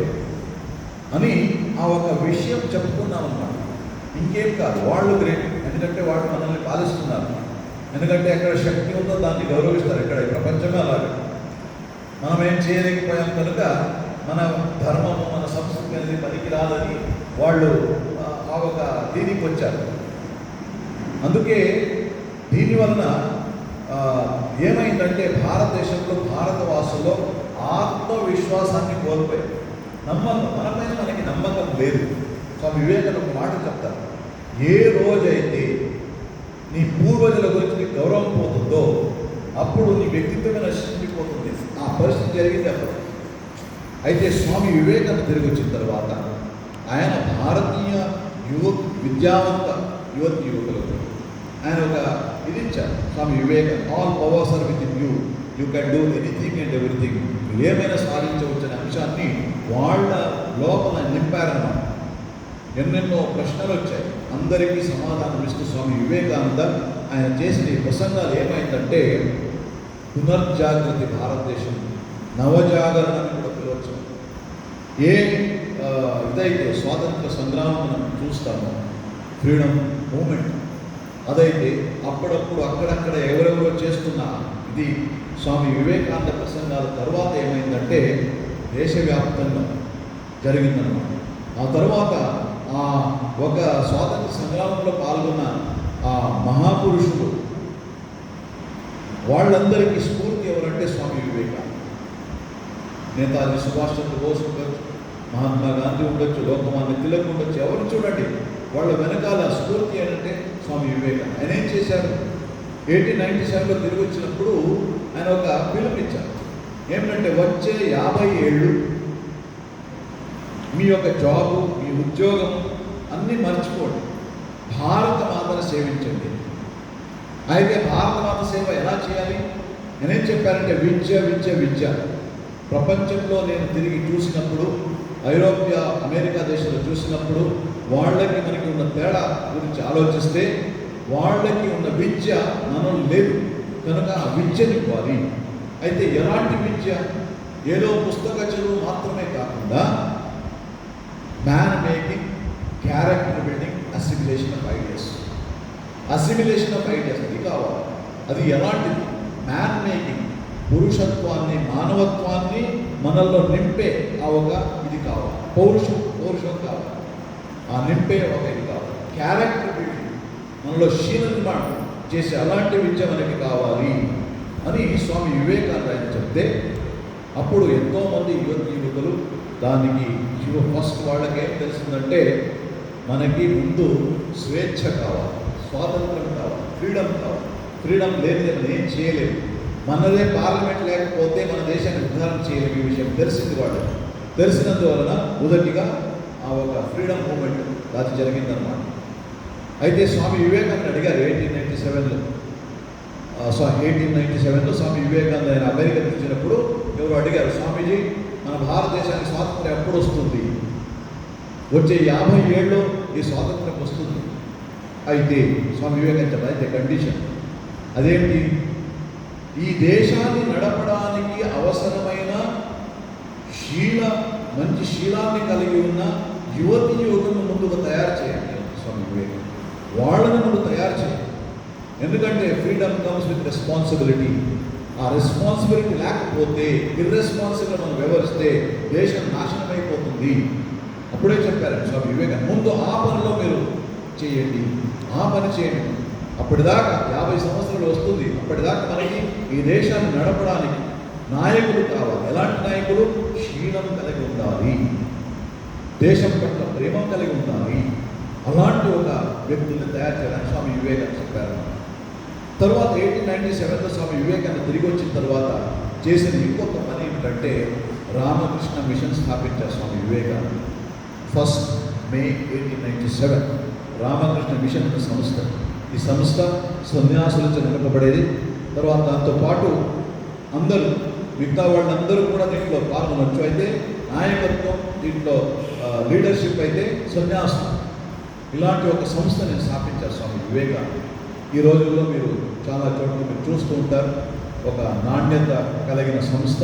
అని ఆ ఒక విషయం చెప్పుకున్నాం అన్నమాట. ఇంకేం కాదు, వాళ్ళు గ్రేట్, ఎందుకంటే వాళ్ళు మనల్ని పాలిస్తున్నారు. ఎందుకంటే ఎక్కడ శక్తి ఉందో దాన్ని గౌరవిస్తారు. ఇక్కడ ఈ ప్రపంచమే అలాగే. మనం ఏం చేయలేకపోయాం కనుక మన ధర్మము, మన సంస్కృతి అనేది పనికిరాదని వాళ్ళు ఆ ఒక దీనికి వచ్చారు. అందుకే దీనివలన ఏమైందంటే భారతదేశంలో భారతవాసుల్లో ఆత్మవిశ్వాసాన్ని కోల్పోయి మనపైన మనకి నమ్మకం లేదు. స్వామి వివేకానంద ఒక మాట చెప్తారు, ఏ రోజైతే నీ పూర్వజుల గురించి నీకు గౌరవం పోతుందో అప్పుడు నీ వ్యక్తిత్వమే నశించిపోతుంది. ఆ పరిస్థితి జరిగింది అప్పుడు. అయితే స్వామి వివేకానంద తిరిగి వచ్చిన తర్వాత ఆయన భారతీయ విద్యావంత యువకులకు ఆయన ఒక ఇది ఇచ్చారు. Swami Vivekananda all powers are within you can do anything and everything, ఏమైనా సాధించవచ్చు అనే అంశాన్ని వాళ్ళ లోపల నింపారన్నమాట. ఎన్నెన్నో ప్రశ్నలు వచ్చాయి, అందరికీ సమాధానం ఇస్తూ స్వామి వివేకానంద ఆయన చేసిన ఈ ప్రసంగాలు ఏమైందంటే పునర్జాగృతి, భారతదేశం నవజాగరణ అని కూడా పిలవచ్చు. ఏ ఇదైతే స్వాతంత్ర సంగ్రామం మనం చూస్తామో, ఫ్రీడమ్ మూమెంట్, అదైతే అప్పుడప్పుడు అక్కడక్కడ ఎవరెవరో చేస్తున్న ఇది స్వామి వివేకానంద ప్రసంగాల తర్వాత ఏమైందంటే దేశవ్యాప్తంగా జరిగిందన్నమాట. ఆ తర్వాత ఒక స్వాతంత్ర సంగ్రామంలో పాల్గొన్న ఆ మహాపురుషులు వాళ్ళందరికీ స్ఫూర్తి ఎవరంటే స్వామి వివేకానంద. నేతాజీ సుభాష్ చంద్రబోస్ ఉండొచ్చు, మహాత్మా గాంధీ ఉండొచ్చు, లోకమాన్య తిలక్ ఉండొచ్చు, ఎవరు చూడండి వాళ్ళ వెనకాల స్ఫూర్తి ఏంటంటే స్వామి వివేకానంద. ఆయన ఏం చేశారు, 1897లో తిరిగి వచ్చినప్పుడు ఆయన ఒక పిలుపునిచ్చారు. ఏమిటంటే వచ్చే 50 ఏళ్ళు మీ యొక్క జాబు, మీ ఉద్యోగం అన్నీ మర్చిపోండి, భారత మాతను సేవించండి. అయితే భారత మాత సేవ ఎలా చేయాలి? నేనేం చెప్పారంటే విద్య విద్య విద్య. ప్రపంచంలో నేను తిరిగి చూసినప్పుడు, ఐరోప్య అమెరికా దేశాలు చూసినప్పుడు వాళ్ళకి మనకి ఉన్న తేడా గురించి ఆలోచిస్తే వాళ్ళకి ఉన్న విద్య మనం లేదు కనుక ఆ విద్యని ఇవ్వాలి. అయితే ఎలాంటి విద్య? ఏదో పుస్తక చదువు మాత్రమే కాకుండా man making, character building, assimilation of ideas. Assimilation of ideas అది కావాలి. అది ఎలాంటిది? మ్యాన్ మేకింగ్, పురుషత్వాన్ని, మానవత్వాన్ని మనల్లో నింపే ఆ ఒక ఇది కావాలి. పౌరుషం కావాలి, ఆ నింపే ఒక ఇది కావాలి. క్యారెక్టర్ బిల్డింగ్, మనలో శీల నిర్మాణం చేసే అలాంటి విద్య మనకి కావాలి అని స్వామి వివేకానంద ఆయన చెప్తే అప్పుడు ఎంతోమంది యువకులు దానికి ఫస్ట్ వాళ్ళకి ఏం తెలిసిందంటే మనకి ముందు స్వేచ్ఛ కావాలి, స్వాతంత్రం కావాలి, ఫ్రీడమ్ కావాలి. ఫ్రీడమ్ లేనిదే మనం ఏం చేయలేము. మనదే పార్లమెంట్ లేకపోతే మన దేశాన్ని ఉద్ధారణ చేయలేము. ఈ విషయం తెలిసింది వాళ్ళకి. తెలిసినందువలన మొదటిగా ఆ ఒక ఫ్రీడమ్ మూమెంట్ అది జరిగిందన్నమాట. అయితే స్వామి వివేకానంద అడిగారు 1897లో స్వామి వివేకానంద ఆయన అమెరికా వచ్చినప్పుడు ఎవరు అడిగారు, స్వామీజీ మన భారతదేశానికి స్వాతంత్రం ఎప్పుడు వస్తుంది? వచ్చే 50 ఏళ్ళు ఈ స్వాతంత్రం వస్తుంది. అయితే స్వామి వివేకానంద చెప్పారు, అయితే కండిషన్ అదేంటి? ఈ దేశాన్ని నడపడానికి అవసరమైన మంచి శీలాన్ని కలిగి ఉన్న యువకులను ముందుకు తయారు చేయండి స్వామి వివేకానంద. వాళ్ళని ముందు తయారు చేయండి. ఎందుకంటే ఫ్రీడమ్ కమ్స్ విత్ రెస్పాన్సిబిలిటీ. ఆ రెస్పాన్సిబిలిటీ లేకపోతే ఇర్రెస్పాన్సిబుల్గా మనం వ్యవహరిస్తే దేశం నాశనం అయిపోతుంది. అప్పుడే చెప్పారండి స్వామి వివేకానంద, ముందు ఆ పనిలో మీరు చేయండి, ఆ పని చేయండి. అప్పటిదాకా 50 సంవత్సరాలు వస్తుంది. అప్పటిదాకా మనకి ఈ దేశాన్ని నడపడానికి నాయకులు కావాలి. ఎలాంటి నాయకులు? శీలం కలిగి ఉండాలి, దేశం పట్ల ప్రేమ కలిగి ఉండాలి. అలాంటి ఒక వ్యక్తుల్ని తయారు చేయాలని స్వామి వివేకానంద చెప్పారు. తర్వాత 1897లో స్వామి వివేకానంద తిరిగి వచ్చిన తర్వాత చేసిన ఇంకొక పని ఏమిటంటే రామకృష్ణ మిషన్ స్థాపించారు స్వామి వివేకానంద. 1 మే 1897 రామకృష్ణ మిషన్ అనే సంస్థ. ఈ సంస్థ సన్యాసులతో నడపబడేది. తర్వాత దాంతోపాటు అందరూ మిగతా వాళ్ళందరూ కూడా దీంట్లో పాల్గొనవచ్చు. అయితే నాయకత్వం, దీంట్లో లీడర్షిప్ అయితే సన్యాసం. ఇలాంటి ఒక సంస్థ నేను స్థాపించారు స్వామి వివేకానంద. ఈ రోజుల్లో మీరు చాలా చోట్ల మీరు చూస్తూ ఉంటారు. ఒక నాణ్యత కలిగిన సంస్థ.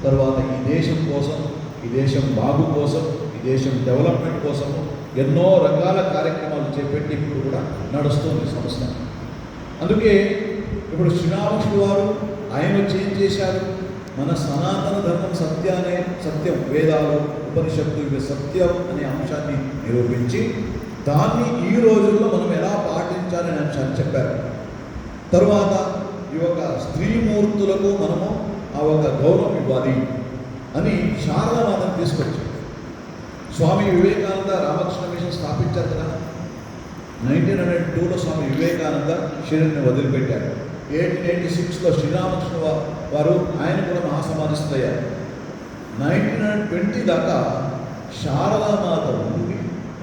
తర్వాత ఈ దేశం కోసం, ఈ దేశం బాగు కోసం, ఈ దేశం డెవలప్మెంట్ కోసము ఎన్నో రకాల కార్యక్రమాలు చేపట్టి ఇప్పుడు కూడా నడుస్తుంది సంస్థ. అందుకే ఇప్పుడు శ్రీరామకృష్ణ వారు ఆయన వచ్చి ఏం చేశారు? మన సనాతన ధర్మం సత్యం, వేదాలు, ఉపనిషత్తు ఇవి సత్యం అనే అంశాన్ని నిరూపించి దాన్ని ఈ రోజుల్లో మనం ఎలా పాటించాలనే అంశాన్ని చెప్పారు. తర్వాత ఈ యొక్క స్త్రీమూర్తులకు మనము ఆ ఒక గౌరవం ఇవ్వాలి అని శారదామాతను తీసుకొచ్చారు. స్వామి వివేకానంద రామకృష్ణ మిషన్ స్థాపించారు కదా. 1902లో స్వామి వివేకానంద షిరిడిని వదిలిపెట్టారు. 1886లో శ్రీరామకృష్ణ వారు ఆయన కూడా మహాసమాధిస్థులయ్యారు. 1920 దాకా శారదామాత ఉండి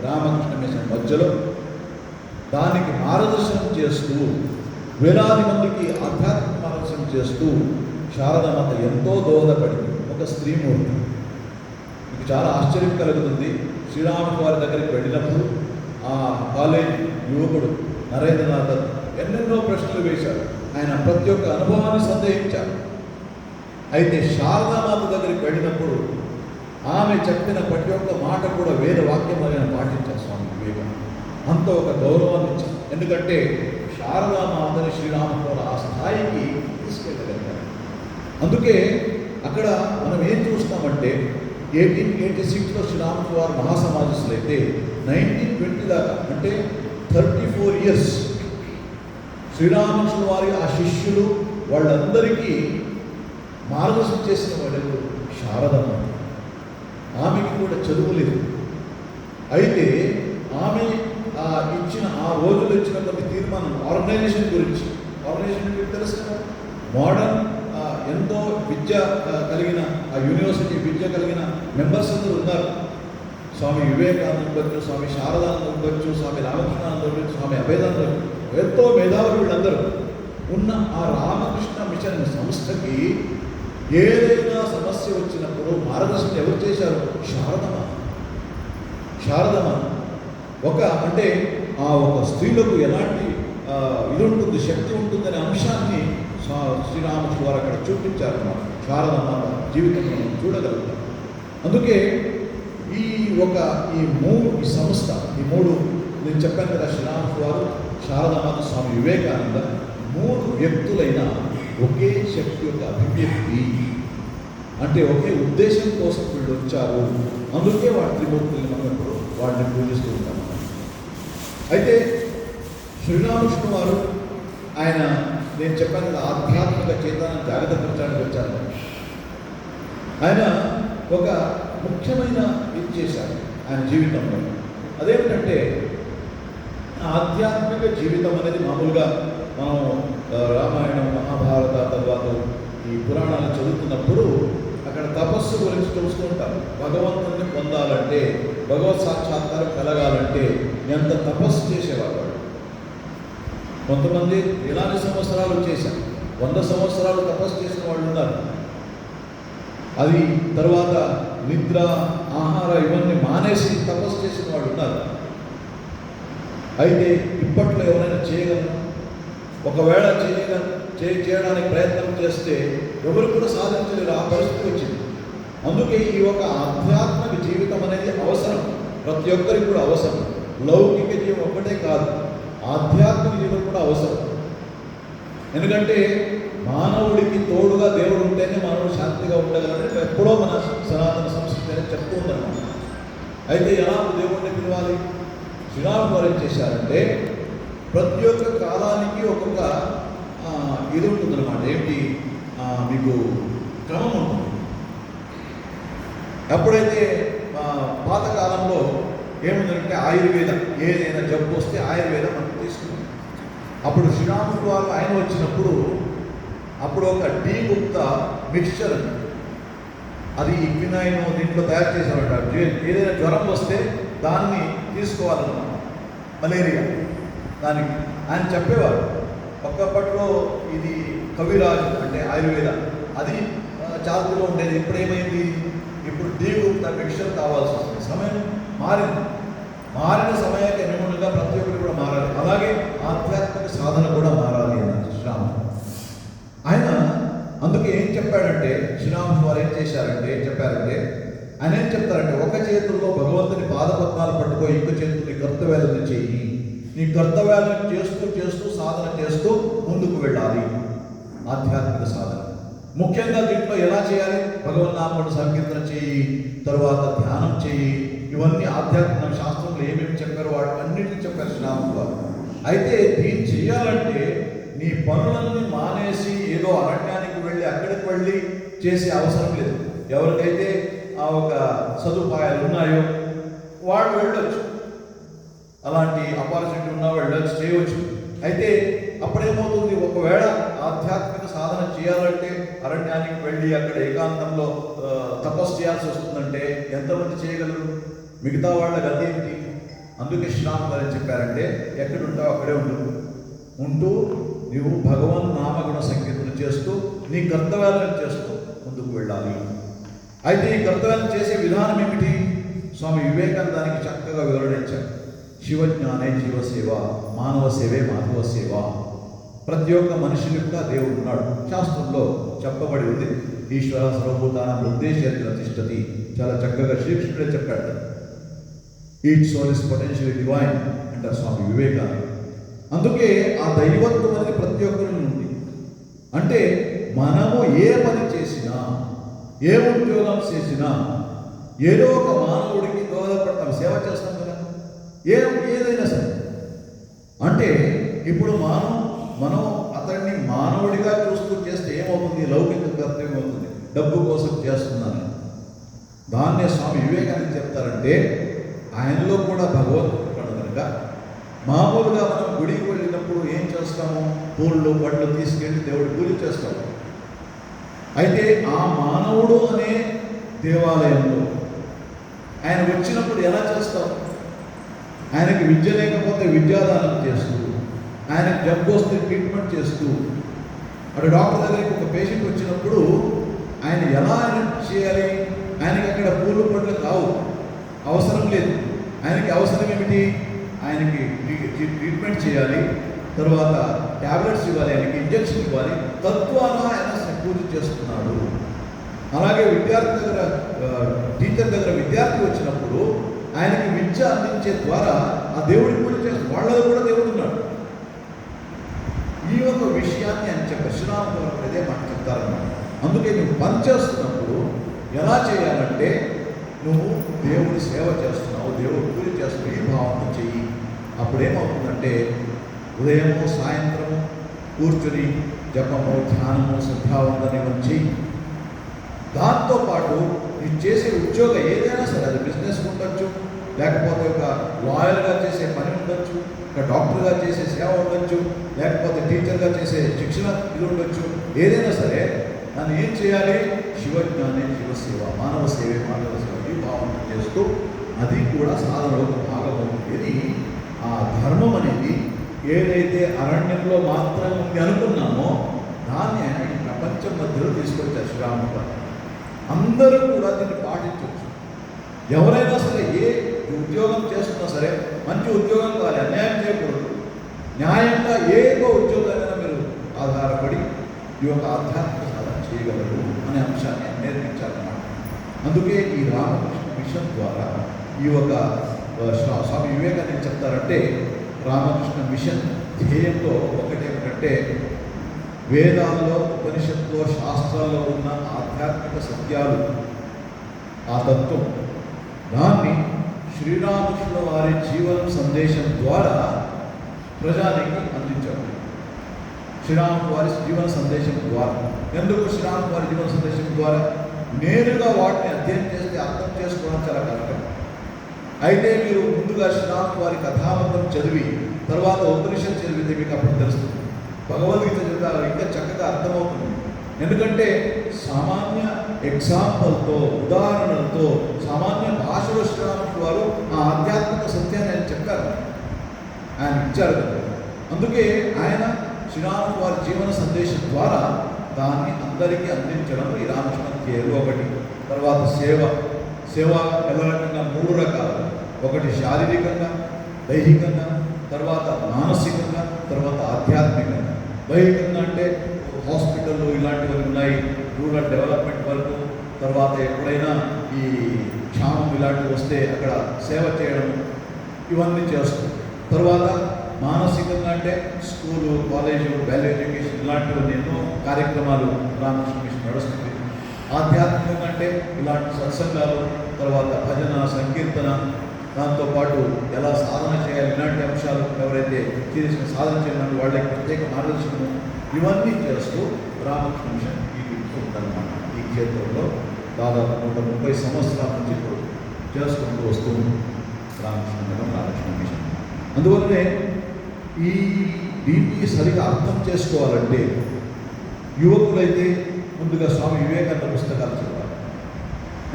రామకృష్ణ మిషన్ మధ్యలో దానికి మార్గదర్శనం చేస్తూ, వేలాది మందికి ఆధ్యాత్మిక మార్గదర్శనం చేస్తూ శారదామాత ఎంతో దోహదపడింది. ఒక స్త్రీమూర్తి. మీకు చాలా ఆశ్చర్యం కలుగుతుంది. శ్రీరాముల వారి దగ్గరికి వెళ్ళినప్పుడు ఆ కాలేజ్ యువకుడు నరేంద్రనాథ్ ఎన్నెన్నో ప్రశ్నలు వేశారు. ఆయన ప్రతి ఒక్క అనుభవాన్ని సందేహించారు. అయితే శారదామాత దగ్గరికి వెళ్ళినప్పుడు ఆమె చెప్పిన ప్రతి ఒక్క మాట కూడా వేద వాక్యం ఆయన పాటించారు స్వామి వివేకానంద. అంత ఒక గౌరవాన్ని ఇచ్చారు. ఎందుకంటే శారదామాతని శ్రీరాముడు ఆ స్థాయికి తీసుకెళ్ళగలిగారు. అందుకే అక్కడ మనం ఏం చూస్తామంటే 1886లో శ్రీరాముడు వారు మహాసమాజస్థులైతే 1920 దాకా అంటే 34 ఇయర్స్ శ్రీరామకృష్ణ వారి ఆ శిష్యులు వాళ్ళందరికీ మార్గదర్శనం చేసిన వాళ్ళు శారదమ్మ. ఆమెకి కూడా చదువు లేదు. అయితే ఆమె ఇచ్చిన ఆ రోజులు ఇచ్చిన కొన్ని తీర్మానం ఆర్గనైజేషన్ గురించి మీకు తెలుసు కదా. మోడర్న్ ఎంతో విద్య కలిగిన ఆ యూనివర్సిటీ విద్య కలిగిన మెంబర్స్ అందరూ ఉన్నారు. స్వామి వివేకానంద ఉండొచ్చు, స్వామి శారదానంద ఉండొచ్చు, స్వామి రామకృష్ణానంద ఉండొచ్చు, స్వామి అభేదానంద, ఎంతో మేధావులు వీళ్ళందరూ ఉన్న ఆ రామకృష్ణ మిషన్ సంస్థకి ఏదైనా సమస్య వచ్చినప్పుడు మార్గదర్శనం ఎవరు చేశారు? శారదమ్మ. అంటే ఆ ఒక స్త్రీలకు ఎలాంటి ఇది ఉంటుంది, శక్తి ఉంటుందనే అంశాన్ని శ్రీరామకృష్ణ వారు అక్కడ చూపించారన్నమాట. శారదమ్మ జీవితంలో మనం చూడగలుగుతాం. అందుకే ఈ సంస్థ ఈ మూడు నేను చెప్పాను కదా, శ్రీరామకృష్ణ వారు, శారదామాత, స్వామి వివేకానంద, మూడు వ్యక్తులైన ఒకే శక్తి యొక్క అభివ్యక్తి. అంటే ఒకే ఉద్దేశం కోసం వీళ్ళు వచ్చారు. అందుకే వాటి త్రిమూర్తుల్ని మనం ఇప్పుడు వాటిని పూజిస్తూ ఉంటాం. అయితే శ్రీరామకృష్ణ వారు ఆయన నేను చెప్పాను కదా, ఆధ్యాత్మిక చేతనాన్ని జాగ్రత్తపరచడానికి వచ్చారు. ఆయన ఒక ముఖ్యమైన ఇది చేశారు ఆయన జీవితంలో. అదేమిటంటే ఆధ్యాత్మిక జీవితం అనేది మామూలుగా మనం రామాయణం, మహాభారత, తర్వాత ఈ పురాణాలు చదువుతున్నప్పుడు అక్కడ తపస్సు గురించి చూస్తూ ఉంటారు. భగవంతుడిని పొందాలంటే, భగవత్ సాక్షాత్కారం కలగాలంటే ఎంత తపస్సు చేసేవారు. కొంతమంది ఎలాంటి సంవత్సరాలు చేశారు, 100 సంవత్సరాలు తపస్సు చేసిన వాళ్ళు ఉన్నారు. అది తర్వాత నిద్ర, ఆహార ఇవన్నీ మానేసి తపస్సు చేసిన వాళ్ళు ఉన్నారు. అయితే ఇప్పట్లో ఎవరైనా చేయగలరు? ఒకవేళ చేయడానికి ప్రయత్నం చేస్తే ఎవరు కూడా సాధించలేరు. ఆ పరిస్థితి వచ్చింది. అందుకే ఈ ఒక ఆధ్యాత్మిక జీవితం అనేది అవసరం, ప్రతి ఒక్కరికి కూడా అవసరం. లౌకిక జీవం ఒక్కటే కాదు, ఆధ్యాత్మిక జీవితం కూడా అవసరం. ఎందుకంటే మానవుడికి తోడుగా దేవుడు ఉంటేనే మానవుడు శాంతిగా ఉండగలరని ఎప్పుడో మన సనాతన సంస్కృతి అనేది చెప్తూ ఉందన్నమాట. అయితే ఎలా దేవుడిని పిలవాలి? శ్రీరాముడు వారు ఏం చేశారంటే ప్రతి ఒక్క కాలానికి ఒక్కొక్క ఇది ఉంటుందన్నమాట. ఏంటి మీకు క్రమం ఉంటుంది. ఎప్పుడైతే పాతకాలంలో ఏముందంటే ఆయుర్వేదం, ఏదైనా జబ్బు వస్తే ఆయుర్వేదం మనం తీసుకున్నాం. అప్పుడు శ్రీరాముడు వారు ఆయన వచ్చినప్పుడు అప్పుడు ఒక టీ గుప్త మిక్స్చర్ అది క్వినైన్ దీంట్లో తయారు చేశారంట. ఏదైనా జ్వరం వస్తే దాన్ని తీసుకోవాలన్నమాట, మలేరియా దానికి ఆయన చెప్పేవారు. ఒక్కప్పట్లో ఇది కవిరాజు అంటే ఆయుర్వేద అది చాతులో ఉండేది. ఇప్పుడు ఏమైంది? ఇప్పుడు టీ గుప్త మిక్స్చర్ కావాల్సి వస్తుంది. సమయం మారిన సమయానికి అనుగుణంగా ప్రతి ఒక్కరు కూడా మారాలి. అలాగే ఆధ్యాత్మిక సాధన కూడా మారాలి అన్నారు శ్రీరాముడు. ఆయన అందుకే ఏం చెప్పాడంటే శ్రీరాములు వారు ఏం చెప్పారంటే ఆయన ఏం చెప్తారంటే, ఒక చేతుల్లో భగవంతుని పాదపద్మాలు పట్టుకో, ఇంకో చేతులు నీ కర్తవ్యాలను చెయ్యి. నీ కర్తవ్యాలను చేస్తూ చేస్తూ సాధన చేస్తూ ముందుకు వెళ్ళాలి. ఆధ్యాత్మిక సాధన ముఖ్యంగా దీంట్లో ఎలా చేయాలి? భగవన్నామమును సంకీర్తన చేయి, తరువాత ధ్యానం చేయి. ఇవన్నీ ఆధ్యాత్మిక శాస్త్రంలో ఏమేమి చెప్పారో వాటి అన్నింటినీ చెప్పారు శ్రీరాములు వారు. అయితే దీన్ని చేయాలంటే నీ పనులన్నీ మానేసి ఏదో అరణ్యానికి వెళ్ళి అక్కడికి వెళ్ళి చేసే అవసరం లేదు. ఎవరికైతే ఆ ఒక సదుపాయాలు ఉన్నాయో వాళ్ళు వెళ్ళొచ్చు, అలాంటి ఆపర్చునిటీ ఉన్న వెళ్ళొచ్చు, చేయవచ్చు. అయితే అప్పుడేమవుతుంది, ఒకవేళ ఆధ్యాత్మిక సాధన చేయాలంటే అరణ్యానికి వెళ్ళి అక్కడ ఏకాంతంలో తపస్సు చేయాల్సి వస్తుందంటే ఎంతమంది చేయగలరు? మిగతా వాళ్ళ గతి ఏంటి? అందుకే శ్రీరామ్ గారు చెప్పారంటే, ఎక్కడుంటావు అక్కడే ఉంటూ నువ్వు భగవన్ నామగుణ సంకీర్తన చేస్తూ నీ కర్తవ్యాలను చేస్తూ ముందుకు వెళ్ళాలి. అయితే ఈ కర్తవ్యాలను చేసే విధానం ఏమిటి? స్వామి వివేకానందానికి చక్కగా వివరించారు. శివజ్ఞానే జీవసేవ, మానవ సేవే మాధవ సేవ. ప్రతి ఒక్క మనిషిని కూడా దేవుడు ఉన్నాడు. శాస్త్రంలో చెప్పబడి ఉంది, ఈశ్వర సర్వభూతానాం హృదయేషు తిష్టతి. చాలా చక్కగా శ్రీకృష్ణుడే చెప్పాడు. Each soul is potential divine అంటారు స్వామి వివేకానంద. అందుకే ఆ దైవత్వం అనేది ప్రతి ఒక్కరి ఉంది. అంటే మనము ఏ పని చేసినా, ఏ ఉద్యోగం చేసినా ఏదో ఒక మానవుడికి దోహదపడతాం, సేవ చేస్తాం కదా. ఏదైనా సరే అంటే ఇప్పుడు మనం అతన్ని మానవుడిగా చూస్తూ చేస్తే ఏమవుతుంది? లౌకిక కర్తవ్యం అవుతుంది. డబ్బు కోసం చేస్తున్నాను. దాన్నే స్వామి వివేకానంద చెప్తారంటే, ఆయనలో కూడా భగవంతుడు ఉంటాడు కనుక మామూలుగా మనం గుడికి వెళ్ళినప్పుడు ఏం చేస్తాము? పూలు పళ్ళు తీసుకెళ్ళి దేవుడి పూజ చేస్తాము. అయితే ఆ మానవుడు అనే దేవాలయంలో ఆయన వచ్చినప్పుడు ఎలా చేస్తాం? ఆయనకి విద్య లేకపోతే విద్యాదానం చేస్తూ, ఆయనకు జబ్బు వస్తే ట్రీట్మెంట్ చేస్తూ, అటు డాక్టర్ దగ్గరికి ఒక పేషెంట్ వచ్చినప్పుడు ఆయన ఎలా చేయాలి? ఆయనకి అక్కడ పూలు పళ్ళు కావు, అవసరం లేదు. ఆయనకి అవసరం ఏమిటి? ఆయనకి ట్రీట్మెంట్ చేయాలి, తర్వాత ట్యాబ్లెట్స్ ఇవ్వాలి, ఆయనకి ఇంజక్షన్ ఇవ్వాలి. తత్వాన ఆయన పూజ చేస్తున్నాడు. అలాగే విద్యార్థి దగ్గర టీచర్ దగ్గర విద్యార్థి వచ్చినప్పుడు ఆయనకి విద్య అందించే ద్వారా ఆ దేవుడి పూజ చేస్తారు. వాళ్ళలో కూడా దేవుడు ఉన్నాడు. ఈ ఒక విషయాన్ని ఆయన చెప్పారు. శ్రీరాములు ఇదే మాట చెప్తారన్నమాట. అందుకే నువ్వు పని చేస్తున్నప్పుడు ఎలా చేయాలంటే, నువ్వు దేవుడి సేవ చేస్తున్నావు, దేవుడి పూజ చేస్తున్నావు, ఈ భావన చెయ్యి. అప్పుడేమవుతుందంటే ఉదయము సాయంత్రము కూర్చుని జపము ధ్యానము సంధ్యావందనం చెయ్యి. దాంతోపాటు నీవు చేసే ఉద్యోగం ఏదైనా సరే, అది బిజినెస్ ఉండొచ్చు, లేకపోతే ఒక లాయర్గా చేసే పని ఉండొచ్చు, ఒక డాక్టర్గా చేసే సేవ ఉండొచ్చు, లేకపోతే టీచర్గా చేసే శిక్షణ ఇది ఉండొచ్చు. ఏదైనా సరే దాన్ని ఏం చేయాలి? శివజ్ఞానే శివసేవ, మానవ సేవే మానవ సేవ, ఈ భావన చేస్తూ అది కూడా సాధనలో ఒక భాగం అవుతుంది. ఆ ధర్మం అనేది ఏదైతే అరణ్యంలో మాత్రం ఉంది అనుకున్నామో దాన్ని ఆయన ఈ ప్రపంచం మధ్యలో తీసుకొచ్చారు శ్రీరాముడు. అందరూ కూడా దీన్ని పాటించవచ్చు. ఎవరైనా సరే ఏ ఉద్యోగం చేస్తున్నా సరే మంచి ఉద్యోగం కావాలి, అన్యాయం చేయకూడదు. న్యాయంగా ఏ ఉద్యోగాలైనా మీరు ఆధారపడి ఈ యొక్క ఆధ్యాత్మిక సాధన చేయగలరు అనే అంశాన్ని నేర్పించాలన్నమాట. అందుకే ఈ రామకృష్ణ మిషన్ ద్వారా ఈ ఒక స్వామి వివేకానంద చెప్తారంటే, రామకృష్ణ మిషన్ ధ్యేయంలో ఒకటి ఏమిటంటే, వేదాల్లో ఉపనిషత్తులో శాస్త్రాల్లో ఉన్న ఆధ్యాత్మిక సత్యాలు, ఆ తత్వం, దాన్ని శ్రీరామకృష్ణ వారి జీవన సందేశం ద్వారా ప్రజానికి అందించారు. శ్రీరాముడు వారి జీవన సందేశం ద్వారా. ఎందుకు శ్రీరాముడు వారి జీవన సందేశం ద్వారా? నేరుగా వాటిని అధ్యయనం చేస్తే అర్థం చేసుకోవడం చాలా కష్టం. అయితే మీరు ముందుగా శ్రీరాముడు వారి కథాబంధం చదివి తర్వాత ఉపనిషత్తు చదివితే మీకు అప్పుడు తెలుస్తుంది. భగవద్గీత చదివితే ఇంకా చక్కగా అర్థమవుతుంది. ఎందుకంటే సామాన్య ఎగ్జాంపుల్తో, ఉదాహరణలతో, సామాన్య భాషలో శ్రీరాముడు వారు ఆ ఆధ్యాత్మిక సత్యాన్ని ఆయన చెప్పారు, ఆయన ఇచ్చారు కదా. అందుకే ఆయన శ్రీరాముడు వారి జీవన సందేశం ద్వారా దాన్ని అందరికీ అందించడం ఈ రామకృష్ణ ధ్యేయంలో ఒకటి. తర్వాత సేవ ఎలా రకంగా 3 రకాలు. ఒకటి శారీరకంగా, దైహికంగా, తర్వాత మానసికంగా, తర్వాత ఆధ్యాత్మికంగా. దైహికంగా అంటే హాస్పిటల్లో ఇలాంటివన్నీ ఉన్నాయి. రూరల్ డెవలప్మెంట్ వరకు, తర్వాత ఎప్పుడైనా ఈ క్షామం ఇలాంటివి వస్తే అక్కడ సేవ చేయడం, ఇవన్నీ చేస్తుంది. తర్వాత మానసికంగా అంటే స్కూలు, కాలేజు, వాల్యూ ఎడ్యుకేషన్ ఇలాంటివన్నీ ఎన్నో కార్యక్రమాలు రామకృష్ణ మిషన్ నడుస్తుంది. ఆధ్యాత్మికంగా అంటే ఇలాంటి సత్సంగాలు, తర్వాత భజన, సంకీర్తన, దాంతోపాటు ఎలా సాధన చేయాలి ఇలాంటి అంశాలు ఎవరైతే చేసిన సాధన చేయాలని వాళ్ళకి ప్రత్యేక మార్గదర్శనము ఇవన్నీ చేస్తూ రామకృష్ణ మిషన్ ఈ ఉందన్నమాట. ఈ క్షేత్రంలో దాదాపు 130 సంవత్సరాల నుంచి ఇప్పుడు చేసుకుంటూ వస్తుంది రామకృష్ణ మిషన్. అందువల్లనే ఈ దీన్ని సరిగా అర్థం చేసుకోవాలంటే యువకులైతే ముందుగా స్వామి వివేకానంద పుస్తకాలు చదవాలి.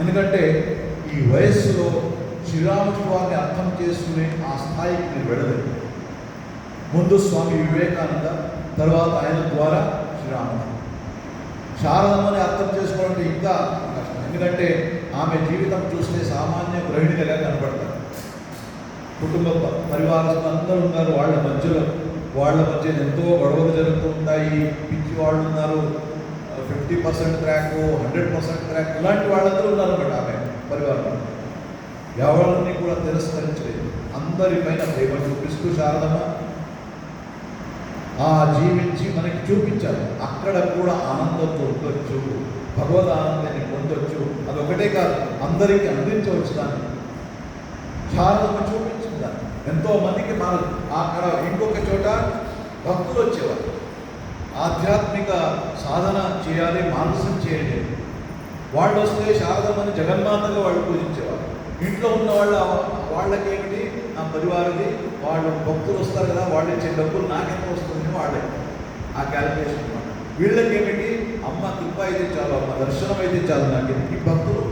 ఎందుకంటే ఈ వయస్సులో శ్రీరాముడి వారిని అర్థం చేసుకునే ఆ స్థాయికి మీరు వెళ్ళలేదు. ముందు స్వామి వివేకానంద, తర్వాత ఆయన ద్వారా శ్రీరాముడు. శారదమ్మని అర్థం చేసుకోవాలంటే ఇంకా కష్టం. ఎందుకంటే ఆమె జీవితం చూస్తే సామాన్య గృహిణిగా కనపడతారు. కుటుంబ పరివారస్తులు అందరూ ఉన్నారు, వాళ్ళ మధ్య ఎంతో గొడవలు జరుగుతూ ఉంటాయి. పిచ్చి వాళ్ళు ఉన్నారు, 50% ట్రాక్, 100% ట్రాక్, ఇలాంటి వాళ్ళందరూ ఉన్నారన్నమాట. ఆమె పరివారం ఎవరిని కూడా తిరస్కరించలేదు, అందరిపైన ప్రేమ చూపిస్తూ శారదమ్మ ఆ జీవించి మనకి చూపించాలి. అక్కడ కూడా ఆనందంతో ఉండొచ్చు, భగవద్ ఆనందాన్ని పొందొచ్చు. అది ఒకటే కాదు, అందరికీ అందించవచ్చు. దాన్ని శారదమ్మ చూపించింది. దాన్ని ఎంతో మందికి మనం అక్కడ ఇంకొక చోట భక్తులు వచ్చేవారు, ఆధ్యాత్మిక సాధన చేయాలి, మానసం చేయాలి. వాళ్ళు వస్తే శారదమ్మని జగన్మాతగా వాళ్ళు పూజించేవారు. ఇంట్లో ఉన్న వాళ్ళకి ఏమిటి, నా పరివారిది, వాళ్ళు భక్తులు వస్తారు కదా, వాళ్ళు ఇచ్చే డబ్బులు నాకెంత వస్తుంది వాళ్ళకి ఆ క్యాలిక్యులేషన్. వీళ్ళకి ఏమిటి, అమ్మ కృప అయితే చాలు, అమ్మ దర్శనం అయితే చాలు నాకు. ఈ భక్తులు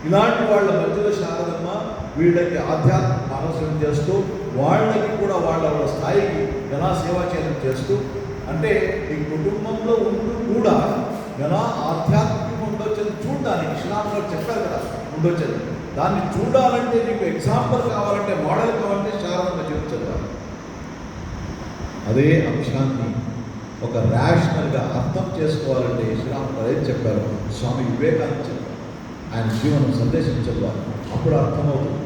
ఇలాంటి వాళ్ళ మధ్యలో శారదమ్మ వీళ్ళకి ఆధ్యాత్మిక మానసం చేస్తూ, వాళ్ళకి కూడా వాళ్ళ స్థాయికి ఎలా సేవా చేయడం చేస్తూ, అంటే ఈ కుటుంబంలో ఉంటూ కూడా ఎలా ఆధ్యాత్మికం ఉండొచ్చని చూడడానికి శ్రీరాములు చెప్పారు కదా, ఉండొచ్చని. దాన్ని చూడాలంటే నీకు ఎగ్జాంపుల్ కావాలంటే, మోడల్ కావాలంటే శారదమ్మ చెప్తారు. అదే అంశాన్ని ఒక ర్యాషనల్గా అర్థం చేసుకోవాలంటే శ్రీరాములు ఏం చెప్పారు, స్వామి వివేకానంద చెప్పారు. ఆయన జీవనం సందేశం చదవాలి, అప్పుడు అర్థమవుతుంది.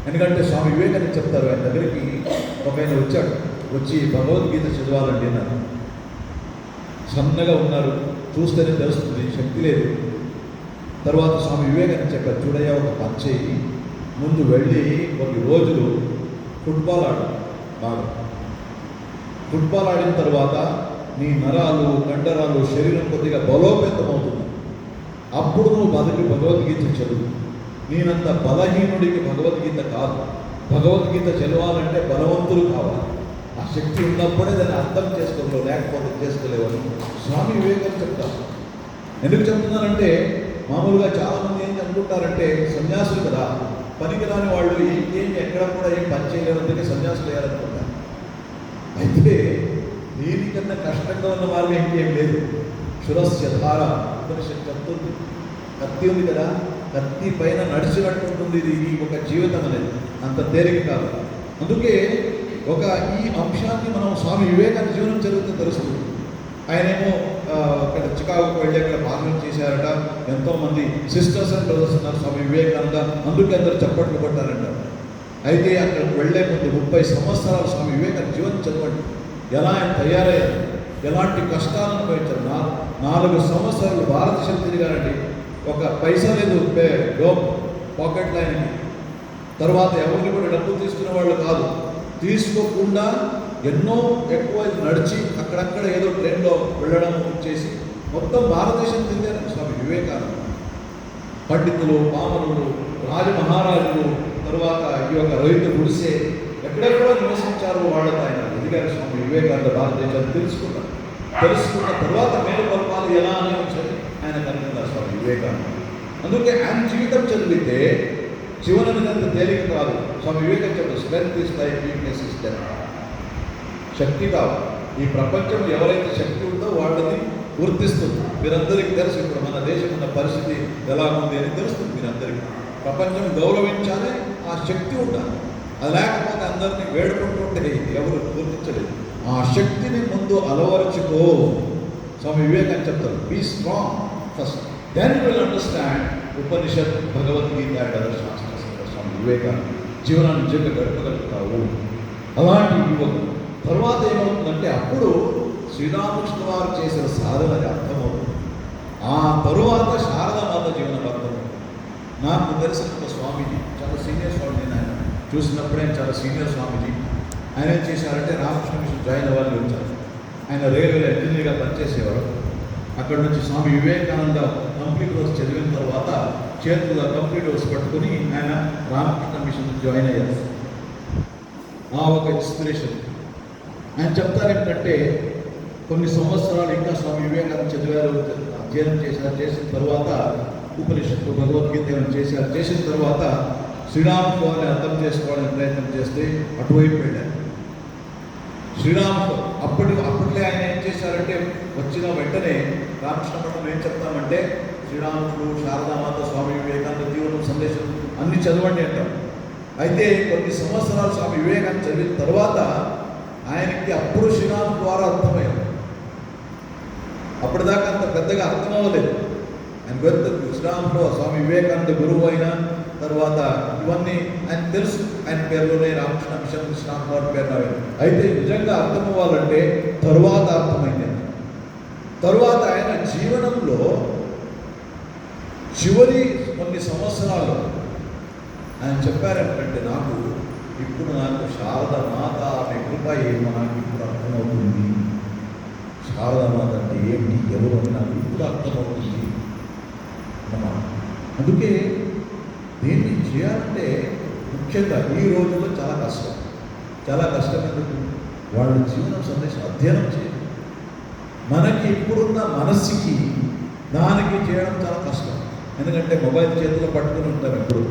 ఎందుకంటే స్వామి వివేకానంద చెప్తారు, ఆయన దగ్గరికి ఒక ఆయన వచ్చి భగవద్గీత చదవాలండి అన్నారు. సన్నగా ఉన్నారు, చూస్తేనే తెలుస్తుంది, శక్తి లేదు. తర్వాత స్వామి వివేకానంద చెప్పారు, చూడయ్యా ఒక పని చేయి, ముందు వెళ్ళి కొన్ని రోజులు ఫుట్బాల్ ఆడు. బాగా ఫుట్బాల్ ఆడిన తర్వాత నీ నరాలు, కండరాలు, శరీరం కొద్దిగా బలోపేతం అవుతుంది. అప్పుడు నువ్వు భగవద్గీత చదువు. నేనంత బలహీనుడికి భగవద్గీత కాదు. భగవద్గీత చదవాలంటే బలవంతులు కావాలి. ఆ శక్తి ఉన్నప్పుడే దాన్ని అర్థం చేసుకోలేవు, లేకపోతే చేసుకోలేవని స్వామి వివేకానంద చెప్తారు. ఎందుకు చెప్తున్నానంటే, మామూలుగా చాలామంది ఏం అనుకుంటారంటే సన్యాసులు కదా, పనికిరాని వాళ్ళు ఏం ఎక్కడ కూడా ఏం పని చేయలేరు, అందుకే సన్యాసులు వేయాలనుకుంటారు. అయితే దీనికన్నా కష్టంగా ఉన్న మార్గం ఇంకేం లేదు. శురస్య ధార ఉపనిషత్తు చెప్తుంది. కత్తి ఉంది కదా, కత్తి పైన నడిచినట్టు ఉంటుంది ఇది ఈ ఒక జీవితం అనేది, అంత తేలిక కాదు. అందుకే ఈ అంశాన్ని మనం స్వామి వివేకానంద జీవనం చదివితే తెలుస్తుంది. ఆయనేమో ఇక్కడ చికాగోకి వెళ్ళి అక్కడ భాగం చేశారట. ఎంతోమంది సిస్టర్స్ అండ్ బ్రదర్స్ ఉన్నారు స్వామి వివేకానంద, అందుకే అందరూ చప్పట్లు కొట్టారంట. అయితే అక్కడికి వెళ్లే ముందు 30 సంవత్సరాలు స్వామి వివేకానంద జీవనం చదవండి, ఎలా ఆయన తయారయ్యారు, ఎలాంటి కష్టాలను అనుభవించారు. 4 సంవత్సరాలు భారతదేశం తిరిగారండి. ఒక పైసా లేదు పాకెట్ లైన్కి. తర్వాత ఎవరిని కూడా డబ్బులు తీసుకునే వాళ్ళు కాదు. తీసుకోకుండా ఎన్నో ఎక్కువ నడిచి అక్కడక్కడ ఏదో ట్రైన్లో వెళ్ళడం చేసి మొత్తం భారతదేశం తిరిగారు స్వామి వివేకానంద. పండితులు, పామరులు, రాజమహారాజులు, తర్వాత ఈ యొక్క రైతు గుడిసే ఎక్కడెక్కడ నివసించారు వాళ్ళతో ఆయన ఎదిగారు స్వామి వివేకానంద. భారతదేశాన్ని తెలుసుకున్న తర్వాత మేలుకొల్పాలు ఎలా అనే వచ్చేది ఆయన కనుగొన్నారు స్వామి వివేకానంద. అందుకే ఆయన జీవితం చదివితే జీవనం మీద తేలిక కాదు. స్వామి వివేకానంద చెప్పారు, strength is life, weakness is death. శక్తి కాదు. ఈ ప్రపంచం ఎవరైతే శక్తి ఉందో వాళ్ళని గుర్తిస్తుంది. మీరందరికీ తెలుసు ఇప్పుడు మన దేశం ఉన్న పరిస్థితి ఎలా ఉంది అని తెలుస్తుంది మీరందరికీ. ప్రపంచం గౌరవించాలి, ఆ శక్తి ఉండాలి. అది లేకపోతే అందరినీ వేడుకుంటుంటే ఎవరు గుర్తించలేదు. ఆ శక్తిని ముందు అలవరుచుకో. స్వామి వివేకానంద చెప్తారు, be strong first, then will understand Upanishad, Bhagavad Gita and other shastras. Swami Vivekananda జీవనాన్ని నిజంగా గడపగలుగుతావు. అలాంటి యువకులు తర్వాత ఏమవుతుందంటే అప్పుడు శ్రీరామకృష్ణ వారు చేసిన సాధనకి అర్థమవుతుంది. ఆ తరువాత శారదామాత జీవనం అర్థమవుతుంది. నాకు తెలిసిన ఒక స్వామీజీ, చాలా సీనియర్ స్వామీజీ, ఆయన చూసినప్పుడే చాలా సీనియర్ స్వామీజీ. ఆయన ఏం చేశారంటే రామకృష్ణ మిషన్ జాయిన్ అవ్వాలని వచ్చారు. ఆయన రైల్వేలో ఇంజనీర్గా పనిచేసేవారు. అక్కడ నుంచి స్వామి వివేకానంద కంప్లీట్ కోర్స్ చదివిన తర్వాత చేతుల్లో కంప్లీట్ కోర్స్ పట్టుకుని ఆయన రామకృష్ణ మిషన్ జాయిన్ అయ్యారు. ఆ ఒక ఇన్స్పిరేషన్. ఆయన చెప్తారు ఏంటంటే కొన్ని సంవత్సరాలు ఇంకా స్వామి వివేకానంద చదివారు, అధ్యయనం చేశారు. చేసిన తర్వాత ఉపనిషత్తు, భగవద్గీత చేశారు. చేసిన తర్వాత శ్రీరాముడు వారిని అర్థం చేసుకోవాలని ప్రయత్నం చేస్తే అటువైపు వెళ్ళారు. శ్రీరాముడు అప్పట్లో ఆయన ఏం చేశారంటే వచ్చిన వెంటనే రామకృష్ణ మఠం ఏం చెప్తామంటే శ్రీరాముడు, శారదామాత, స్వామి వివేకానంద జీవనం, సందేశం అన్ని చదవండి అంటారు. అయితే కొన్ని సంవత్సరాలు స్వామి వివేకానంద చదివిన తర్వాత ఆయనకి అప్పుడు శ్రీరాముడు ద్వారా అర్థమయ్యారు. అప్పటిదాకా అంత పెద్దగా అర్థం అవ్వలేదు. ఆయన పెద్ద శ్రీరాముడు స్వామి వివేకానంద గురువు అయిన తర్వాత ఇవన్నీ ఆయన తెలుసు. ఆయన పేరులోనే రామకృష్ణ మిషన్ శ్రీరామ్ వారి పేరు. అయితే నిజంగా అర్థం అవ్వాలంటే తరువాత అర్థమైంది. తరువాత ఆయన జీవనంలో చివరి కొన్ని సంవత్సరాలు ఆయన చెప్పారేంటంటే ఇప్పుడు నాకు శారద మాత అనే కృప ఏమో నాకు ఇప్పుడు అర్థమవుతుంది. శారద మాత అంటే ఏమిటి, ఎవరు అని నాకు ఇప్పుడు అర్థమవుతుంది. అందుకే దీన్ని చేయాలంటే ముఖ్యంగా ఈ రోజుల్లో చాలా కష్టం. చాలా కష్టమైనట్టు వాళ్ళ జీవన సందేశం అధ్యయనం చేయాలి. మనకి ఇప్పుడున్న మనస్సుకి దానికి చేయడం చాలా కష్టం. ఎందుకంటే మొబైల్ చేతిలో పట్టుకుని ఉంటాం ఎప్పుడు.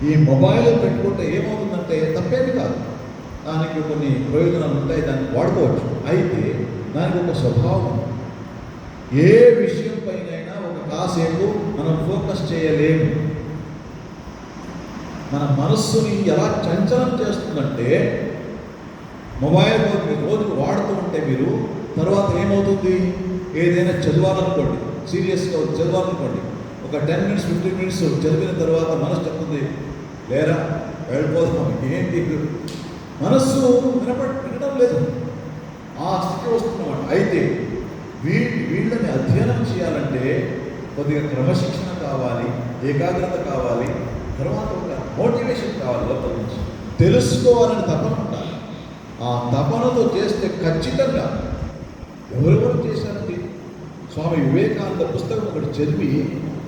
ఈ మొబైల్ పెట్టుకుంటే ఏమవుతుందంటే తప్పేమి కాదు, దానికి కొన్ని ప్రయోజనాలు ఉంటాయి, దాన్ని వాడుకోవచ్చు. అయితే దానికి ఒక స్వభావం, ఏ విషయం పైనైనా ఒక కాసేపు మనం ఫోకస్ చేయలేము. మన మనస్సుని ఎలా చంచలం చేస్తుందంటే మొబైల్ రోజు వాడుతూ ఉంటే మీరు తర్వాత ఏమవుతుంది, ఏదైనా చదవాలనుకోండి, సీరియస్గా చదవాలనుకోండి, ఒక 10 minutes 15 minutes చదివిన తర్వాత మనసు చెప్తుంది లేరా వెళ్ళిపోతున్నాం, ఏంటి మనస్సు వినడం లేదు, ఆ స్థితి వస్తున్నమాట. అయితే వీళ్ళని అధ్యయనం చేయాలంటే కొద్దిగా క్రమశిక్షణ కావాలి, ఏకాగ్రత కావాలి, తర్వాత ఒక మోటివేషన్ కావాలి, లోపల నుంచి తెలుసుకోవాలని తపన ఉండాలి. ఆ తపనతో చేస్తే ఖచ్చితంగా ఎవరెవరు చేశారండి. స్వామి వివేకానంద పుస్తకం ఒకటి చదివి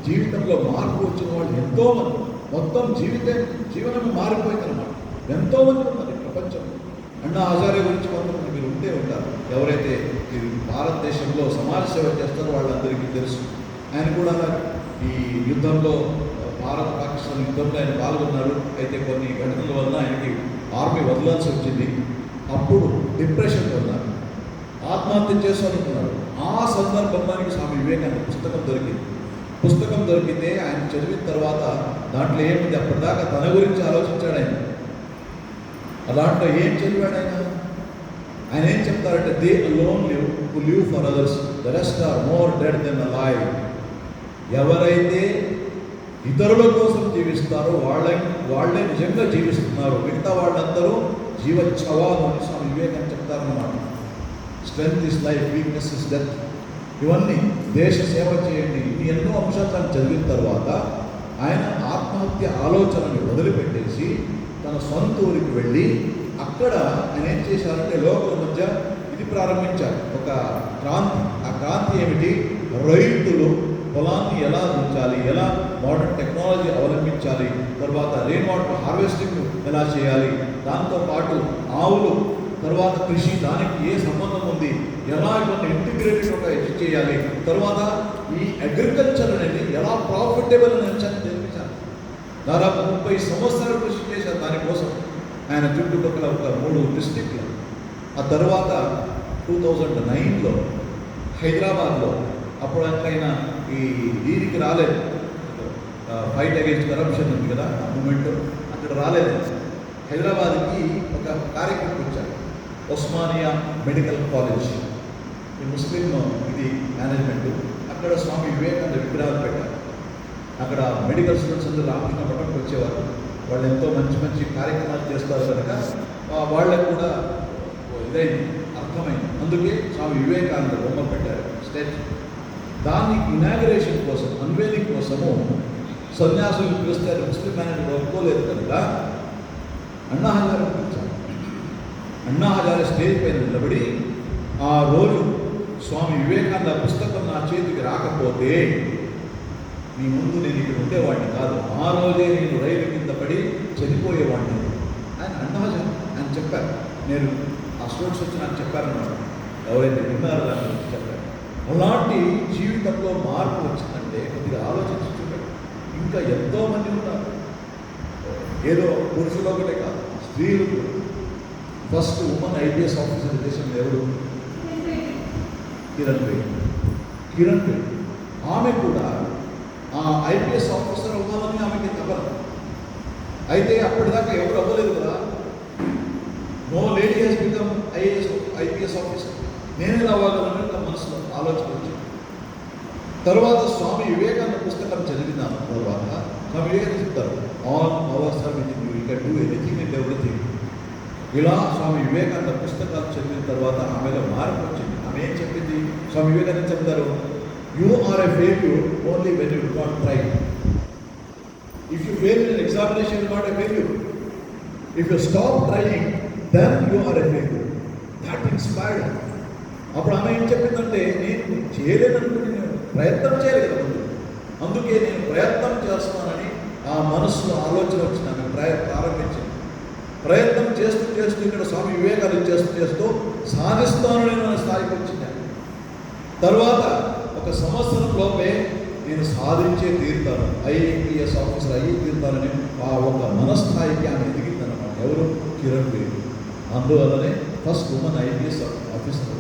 జీవితంలో మార్పు వచ్చిన వాళ్ళు ఎంతోమంది, మొత్తం జీవనం మారిపోయిందన్నమాట. ఎంతోమంది ఉన్నారు ఈ ప్రపంచంలో. అన్నా హజారే గురించి కొంతమంది మీరు ఉంటే ఉంటారు. ఎవరైతే ఈ భారతదేశంలో సమాజ సేవ చేస్తారో వాళ్ళందరికీ తెలుసు. ఆయన కూడా ఈ యుద్ధంలో, భారత్ పాకిస్తాన్ యుద్ధంలో ఆయన పాల్గొన్నారు. అయితే కొన్ని ఘటనల వల్ల ఆయనకి ఆర్మీ వదలాల్సి వచ్చింది. అప్పుడు డిప్రెషన్ ఉన్నారు, ఆత్మహత్య చేసుకోవాలనుకున్నారు. ఆ సందర్భంలో స్వామి వివేకానంద పుస్తకం దొరికితే ఆయన చదివిన తర్వాత దాంట్లో ఏముంది, అప్పటిదాకా తన గురించి ఆలోచించాడు ఆయన. అలాంటి ఏం చదివాడు ఆయన ఏం చెప్తారంటే they alone live for others, the rest are more dead than alive. ఎవరైతే ఇతరుల కోసం జీవిస్తారో వాళ్ళే నిజంగా జీవిస్తున్నారు, మిగతా వాళ్ళందరూ జీవచ్ఛవాలు అని స్వామి వివేకానంద చెప్తారన్నమాట. Strength is life, weakness is death. ఇవన్నీ దేశ సేవ చేయండి, ఈ ఎన్నో అంశాలను చదివిన తర్వాత ఆయన ఆత్మహత్య ఆలోచనని వదిలిపెట్టేసి తన సొంత ఊరికి వెళ్ళి అక్కడ ఆయన ఏం చేశారంటే లోకల మధ్య ఇది ప్రారంభించారు, ఒక క్రాంతి. ఆ క్రాంతి ఏమిటి, రైతులు పొలాన్ని ఎలా ఉంచాలి, ఎలా మోడర్న్ టెక్నాలజీ అవలంబించాలి, తర్వాత రెయిన్ వాటర్ హార్వెస్టింగ్ ఎలా చేయాలి, దాంతోపాటు ఆవులు, తర్వాత కృషి, దానికి ఏ సంబంధం ఉంది, ఎలా ఇవన్నీ ఇంటిగ్రేటెడ్ ఇది చేయాలి, తర్వాత ఈ అగ్రికల్చర్ అనేది ఎలా ప్రాఫిటబుల్ అని తెలిపించారు. దాదాపు 30 సంవత్సరాలు కృషి చేశారు దానికోసం. ఆయన చుట్టుపక్కల ఒక 3 డిస్ట్రిక్ట్లు. ఆ తర్వాత 2009లో హైదరాబాద్లో, అప్పుడు ఆయన ఈ దీనికి రాలేదు, ఫైట్ అగేన్స్ట్ కరప్షన్ ఉంది కదా ఆ మూమెంట్, అక్కడ రాలేదు. హైదరాబాద్కి ఒక కార్యక్రమం వచ్చారు, ఉస్మానియా మెడికల్ కాలేజ్. ఈ ముస్లిం ఇది మేనేజ్మెంట్. అక్కడ స్వామి వివేకానంద విగ్రహాలు పెట్టారు. అక్కడ మెడికల్ స్టూడెంట్స్ అందరూ రామకృష్ణ మఠంకి వచ్చేవారు. వాళ్ళు ఎంతో మంచి మంచి కార్యక్రమాలు చేస్తారు కనుక వాళ్ళకు కూడా ఇదైంది, అర్థమైంది. అందుకే స్వామి వివేకానంద బొమ్మ పెట్టారు స్టేట్. దాన్ని ఇనాగరేషన్ కోసం, అన్వేలింగ్ కోసము సన్యాసులు పిలిస్తే ముస్లిం మేనేజ్మెంట్ ఒప్పుకోలేదు కనుక అన్నా హజారే పిలిచారు. అన్నా హజారే స్టేజ్ పైన నిలబడి ఆ రోజు స్వామి వివేకానంద పుస్తకం నా చేతికి రాకపోతే మీ ముందు నేను ఇక్కడ ఉండేవాడిని కాదు, ఆ రోజే నేను రైలు కింద పడి చనిపోయేవాడిని ఆయన అన్నా హజారే ఆయన చెప్పారు. నేను ఆ స్టూడెంట్స్ వచ్చి నాకు చెప్పారన్నమాట, ఎవరైతే విన్నారో దాని గురించి చెప్పారు. అలాంటి జీవితంలో మార్పు వచ్చిందంటే కొద్దిగా ఆలోచించి చూడండి. ఇంకా ఎంతోమంది ఉన్నారు, ఏదో పురుషులు ఒకటే కాదు, స్త్రీలు. ఫస్ట్ ఉమెన్ ఐపీఎస్ ఆఫీసర్ దేశంలో ఎవరు? కిరణ్ బేడి. ఆమె కూడా ఆ ఐపీఎస్ ఆఫీసర్ అవ్వాలని ఆమెకి తపన. అయితే అప్పటిదాకా ఎవరు అవ్వలేదు కదా. No lady has become IPS officer. నేను ఎలా అవ్వగలను నా మనసులో ఆలోచన వచ్చింది. తర్వాత స్వామి వివేకానంద పుస్తకం చదివినాను. తర్వాత స్వామి వివేకానంద చెప్తారు, all powers are within you, you can do anything and everything. ఇలా స్వామి వివేకానంద పుస్తకాలు చదివిన తర్వాత ఆమెలో మార్పు వచ్చింది. ఆమె ఏం చెప్పింది? స్వామి వివేకానంద చెప్తారు, you are a failure only when you do not try. If you fail in examination you not a failure. If you stop trying then you are a failure. That inspired. అప్పుడు ఆమె ఏం చెప్పిందంటే, నేను చేయలేదనుకుని నేను ప్రయత్నం చేయలేదు కదా ముందు, అందుకే నేను ప్రయత్నం చేస్తానని ఆ మనస్సులో ఆలోచన వచ్చింది. ఆమె ప్రారంభించింది. ప్రయత్నం చేస్తూ చేస్తూ ఇక్కడ స్వామి వివేకానంద చేస్తూ సాధిస్తాను నేను అనే స్థాయికి వచ్చింది. తర్వాత ఒక సంవత్సరం లోపే నేను సాధించే తీరుతాను, ఐఏఎస్ ఆఫీసర్ అయ్యి తీరుతానని ఆ ఒక మనస్థాయికి ఆమె ఎదిగిందన్నమాట. ఎవరు? కిరణ్ బేడి. అందువల్లనే ఫస్ట్ ఉమెన్ ఐఏఎస్ ఆఫీసర్.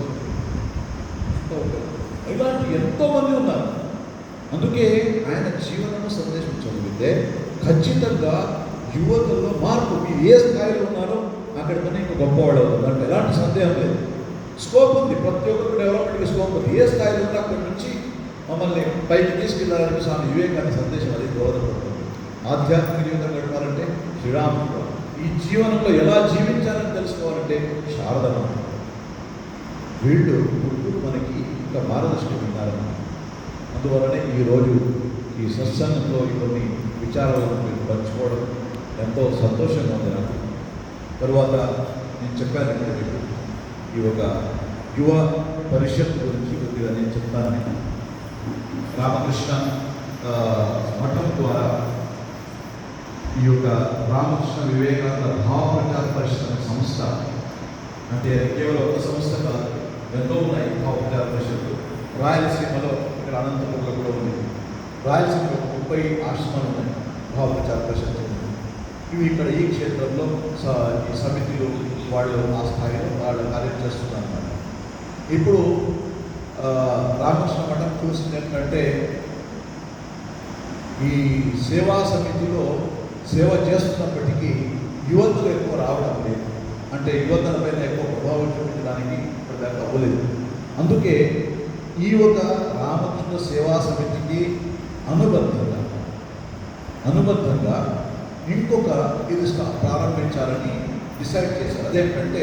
ఇలాంటి ఎంతోమంది ఉన్నారు. అందుకే ఆయన జీవనము సందేశం చదివితే ఖచ్చితంగా యువతల్లో మార్పు. మీరు ఏ స్థాయిలో ఉన్నారో అక్కడ పని ఇంకా గొప్పవాడు అవుతుంది అంటే ఎలాంటి సందేహం లేదు. స్కోప్ ఉంది, ప్రతి ఒక్కరు డెవలప్మెంట్కి స్కోప్ ఉంది. ఏ స్థాయిలో ఉంటే అక్కడి నుంచి మమ్మల్ని పైకి తీసుకెళ్లాలని స్వామి వివేకానంద సందేశం అది దోహదపడుతుంది. ఆధ్యాత్మిక జీవితం గడపాలంటే శ్రీరాముడు, ఈ జీవనంలో ఎలా జీవించాలని తెలుసుకోవాలంటే శారదమ్మ. వీళ్ళు ముగ్గురు మనకి ఇంకా మార్గదర్శనం ఉన్నారన్నమాట. అందువలనే ఈరోజు ఈ సత్సంగంలో కొన్ని విచారాలను మీరు పంచుకోవడం ఎంతో సంతోషంగా ఉంది నాకు. తరువాత నేను చెప్పాను ఇక్కడ మీకు ఈ ఒక యువ పరిషత్ గురించి కొద్దిగా నేను చెప్తాను. రామకృష్ణ మఠం ద్వారా ఈ యొక్క రామకృష్ణ వివేకానంద భావ ప్రచార పరిషత్ అనే సంస్థ, అంటే కేవలం ఒక సంస్థ కాదు, ఎంతో ఉన్నాయి భావ ప్రచార పరిషత్తు. రాయలసీమలో ఇక్కడ అనంతపురంలో కూడా ఉంది. రాయలసీమలో 30 ఆశ్రమాలు ఉన్నాయి భావ ప్రచార పరిషత్తు. ఇవి ఇక్కడ ఈ క్షేత్రంలో ఈ సమితిలు వాళ్ళు ఆ స్థాయిలో వాళ్ళు కార్యం చేస్తున్నారు అన్నమాట. ఇప్పుడు రామకృష్ణ మఠం చూసింది ఏంటంటే, ఈ సేవా సమితిలో సేవ చేస్తున్నప్పటికీ యువతలు ఎక్కువ రావడం లేదు. అంటే యువతల పైన ఎక్కువ ప్రభావం చూపించడానికి ఇప్పటిదాకా అవ్వలేదు. అందుకే ఈ ఒక రామకృష్ణ సేవా సమితికి అనుబంధంగా ఇంకొక ఇది ప్రారంభించాలని డిసైడ్ చేశారు. అదేంటంటే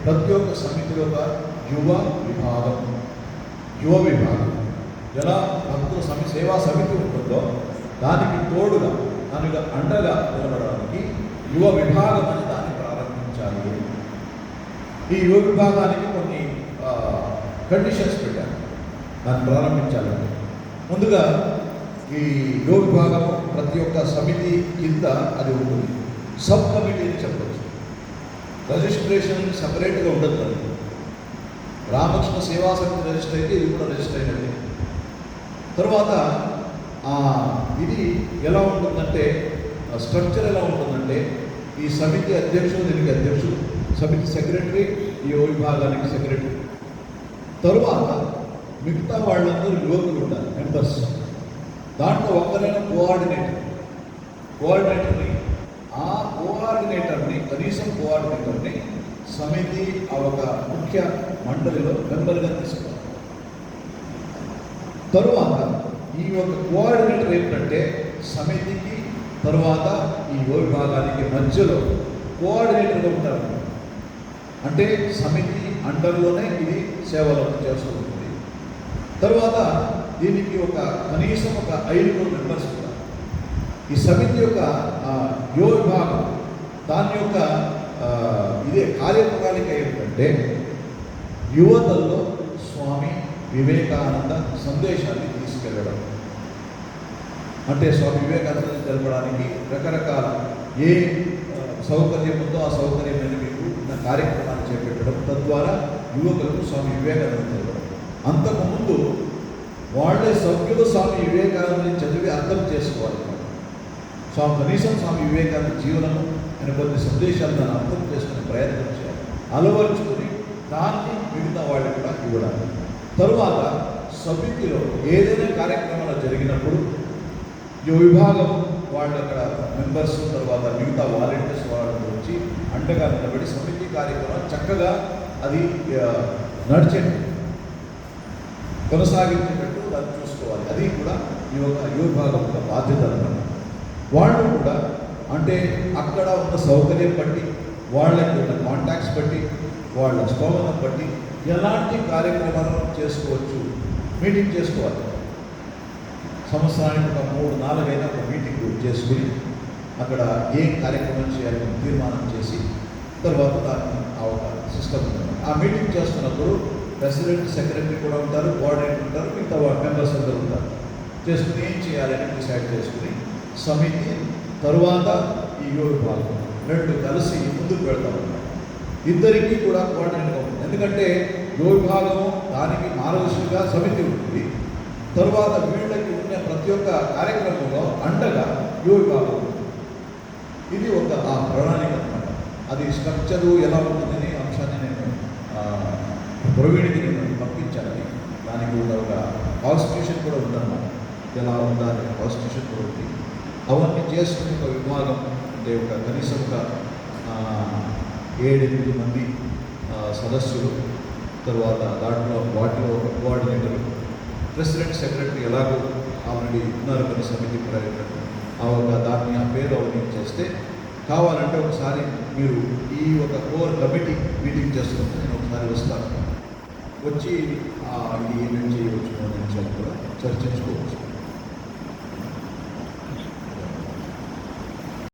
ప్రతి ఒక్క సమితిలో ఒక యువ విభాగం ఎలా భక్తుల సేవా సమితి ఉంటుందో దానికి తోడుగా, దానికి అండగా నిలబడడానికి యువ విభాగం అని దాన్ని ప్రారంభించాలి. ఈ యువ విభాగానికి కొన్ని కండిషన్స్ పెట్టారు దాన్ని ప్రారంభించాలంటే. ముందుగా ఈ యువ విభాగము ప్రతి ఒక్క సమితి కింద అది ఉంటుంది. సబ్ కమిటీ అని చెప్పచ్చు. రిజిస్ట్రేషన్ సపరేట్గా ఉండదు. అది రామకృష్ణ సేవా సమితి రిజిస్టర్ అయితే ఇది కూడా రిజిస్టర్ అయినది. తర్వాత ఇది ఎలా ఉంటుందంటే, స్ట్రక్చర్ ఎలా ఉంటుందంటే, ఈ సమితి అధ్యక్షుడు, దీనికి అధ్యక్షుడు, సమితి సెక్రటరీ, ఈ యువ విభాగానికి సెక్రటరీ. తరువాత మిగతా వాళ్ళందరూ యువకులు ఉంటారు, మెంబర్స్. దాంట్లో ఒక్కరైనా కోఆర్డినేటర్ని కనీసం కోఆర్డినేటర్ని సమితి ఒక ముఖ్య మండలిలో మెంబర్గా తీసుకోవాలి. తరువాత ఈ యొక్క కోఆర్డినేటర్ ఏంటంటే సమితికి తరువాత ఈ ఓ విభాగానికి మధ్యలో కోఆర్డినేటర్గా ఉంటారు. అంటే సమితి అండర్లోనే ఇది సేవలు చేస్తూ ఉంటుంది. తరువాత దీనికి కనీసం ఒక 5 మెంబర్స్ ఉంటారు. ఈ సమితి యొక్క యువ విభాగం దాని యొక్క ఇదే కార్యప్రణాళిక ఏమిటంటే యువతల్లో స్వామి వివేకానంద సందేశాన్ని తీసుకెళ్ళడం. అంటే స్వామి వివేకానంద తెలపడానికి రకరకాల ఏ సౌకర్యం ఉందో ఆ సౌకర్యం మీద మీకు ఉన్న కార్యక్రమాన్ని చేపట్టడం, తద్వారా యువకులకు స్వామి వివేకానంద తెలపడం. అంతకుముందు వాళ్ళే సభ్యులు స్వామి వివేకానందని చదివి అర్థం చేసుకోవాలి. కనీసం స్వామి వివేకానంద జీవనము ఆయన కొన్ని సందేశాలను దాన్ని అర్థం చేసుకునే ప్రయత్నం చేయాలి, అలవర్చుకుని దాన్ని మిగతా వాళ్ళకి కూడా ఇవ్వడానికి. తరువాత సమితిలో ఏదైనా కార్యక్రమాలు జరిగినప్పుడు ఈ విభాగం వాళ్ళు అక్కడ మెంబర్స్ తర్వాత మిగతా వాలంటీర్స్ వాళ్ళకి వచ్చి అండగా నిలబడి సమితి కార్యక్రమం చక్కగా అది నడిచేట్టు కొనసాగించేటట్టు దాన్ని చూసుకోవాలి. అది కూడా ఈ విభాగం యొక్క బాధ్యత అన్నమాట. వాళ్ళు కూడా అంటే అక్కడ ఉన్న సౌకర్యం బట్టి, వాళ్ళకి ఉన్న కాంటాక్ట్స్ బట్టి, వాళ్ళ స్తోమతం బట్టి ఎలాంటి కార్యక్రమాలను చేసుకోవచ్చు, మీటింగ్ చేసుకోవాలి. సంవత్సరానికి 3-4 అయినా ఒక మీటింగ్ చేసుకుని అక్కడ ఏం కార్యక్రమం చేయాలని తీర్మానం చేసి తర్వాత దాన్ని ఒక సిస్టమ్ ఉంటుంది. ఆ మీటింగ్ చేస్తున్నప్పుడు ప్రెసిడెంట్, సెక్రటరీ కూడా ఉంటారు, కోఆర్డినేటర్ ఉంటారు, మిగతా మెంబర్స్ అందరూ ఉంటారు. చేసుకుని ఏం చేయాలని డిసైడ్ చేసుకుని సమితి తరువాత ఈ యువ విభాగం 2 కలిసి ముందుకు వెళ్తారు. ఇద్దరికీ కూడా కోఆర్డినేట్గా ఉంటుంది. ఎందుకంటే యువ విభాగము దానికి మార్గదర్శిగా సమితి ఉంటుంది. తరువాత వీళ్ళకి ఉన్న ప్రతి ఒక్క కార్యక్రమంలో అండగా యువ విభాగం ఉంటుంది. ఇది ఆ ప్రణాళిక అనమాట. అది స్ట్రక్చరు ఎలా ఉంటుందని అంశాన్ని నేను ప్రవీణికి నేను పంపించాలని. దానికి కూడా ఒక కాన్స్టిట్యూషన్ కూడా ఉందన్నమాట. ఎలా ఉండాలి కాన్స్టిట్యూషన్ కూడా ఉంది. అవన్నీ చేసుకుని ఒక విభాగం అంటే కనీసం 7-8 మంది సదస్సులు, తర్వాత వాటిలో ఒక కోఆర్డినేటర్, ప్రెసిడెంట్, సెక్రటరీ ఎలాగో ఆల్రెడీ ఉన్నారు కొన్ని సమితి దాన్ని ఆ పేరు అవన్నీ చేస్తే కావాలంటే ఒకసారి మీరు ఈ కోర్ కమిటీ మీటింగ్ చేస్తున్నప్పుడు నేను ఒకసారి వస్తాను, వచ్చి ఇది ఏమేమి చేయవచ్చు అనే విషయాలు కూడా చర్చించుకోవచ్చు.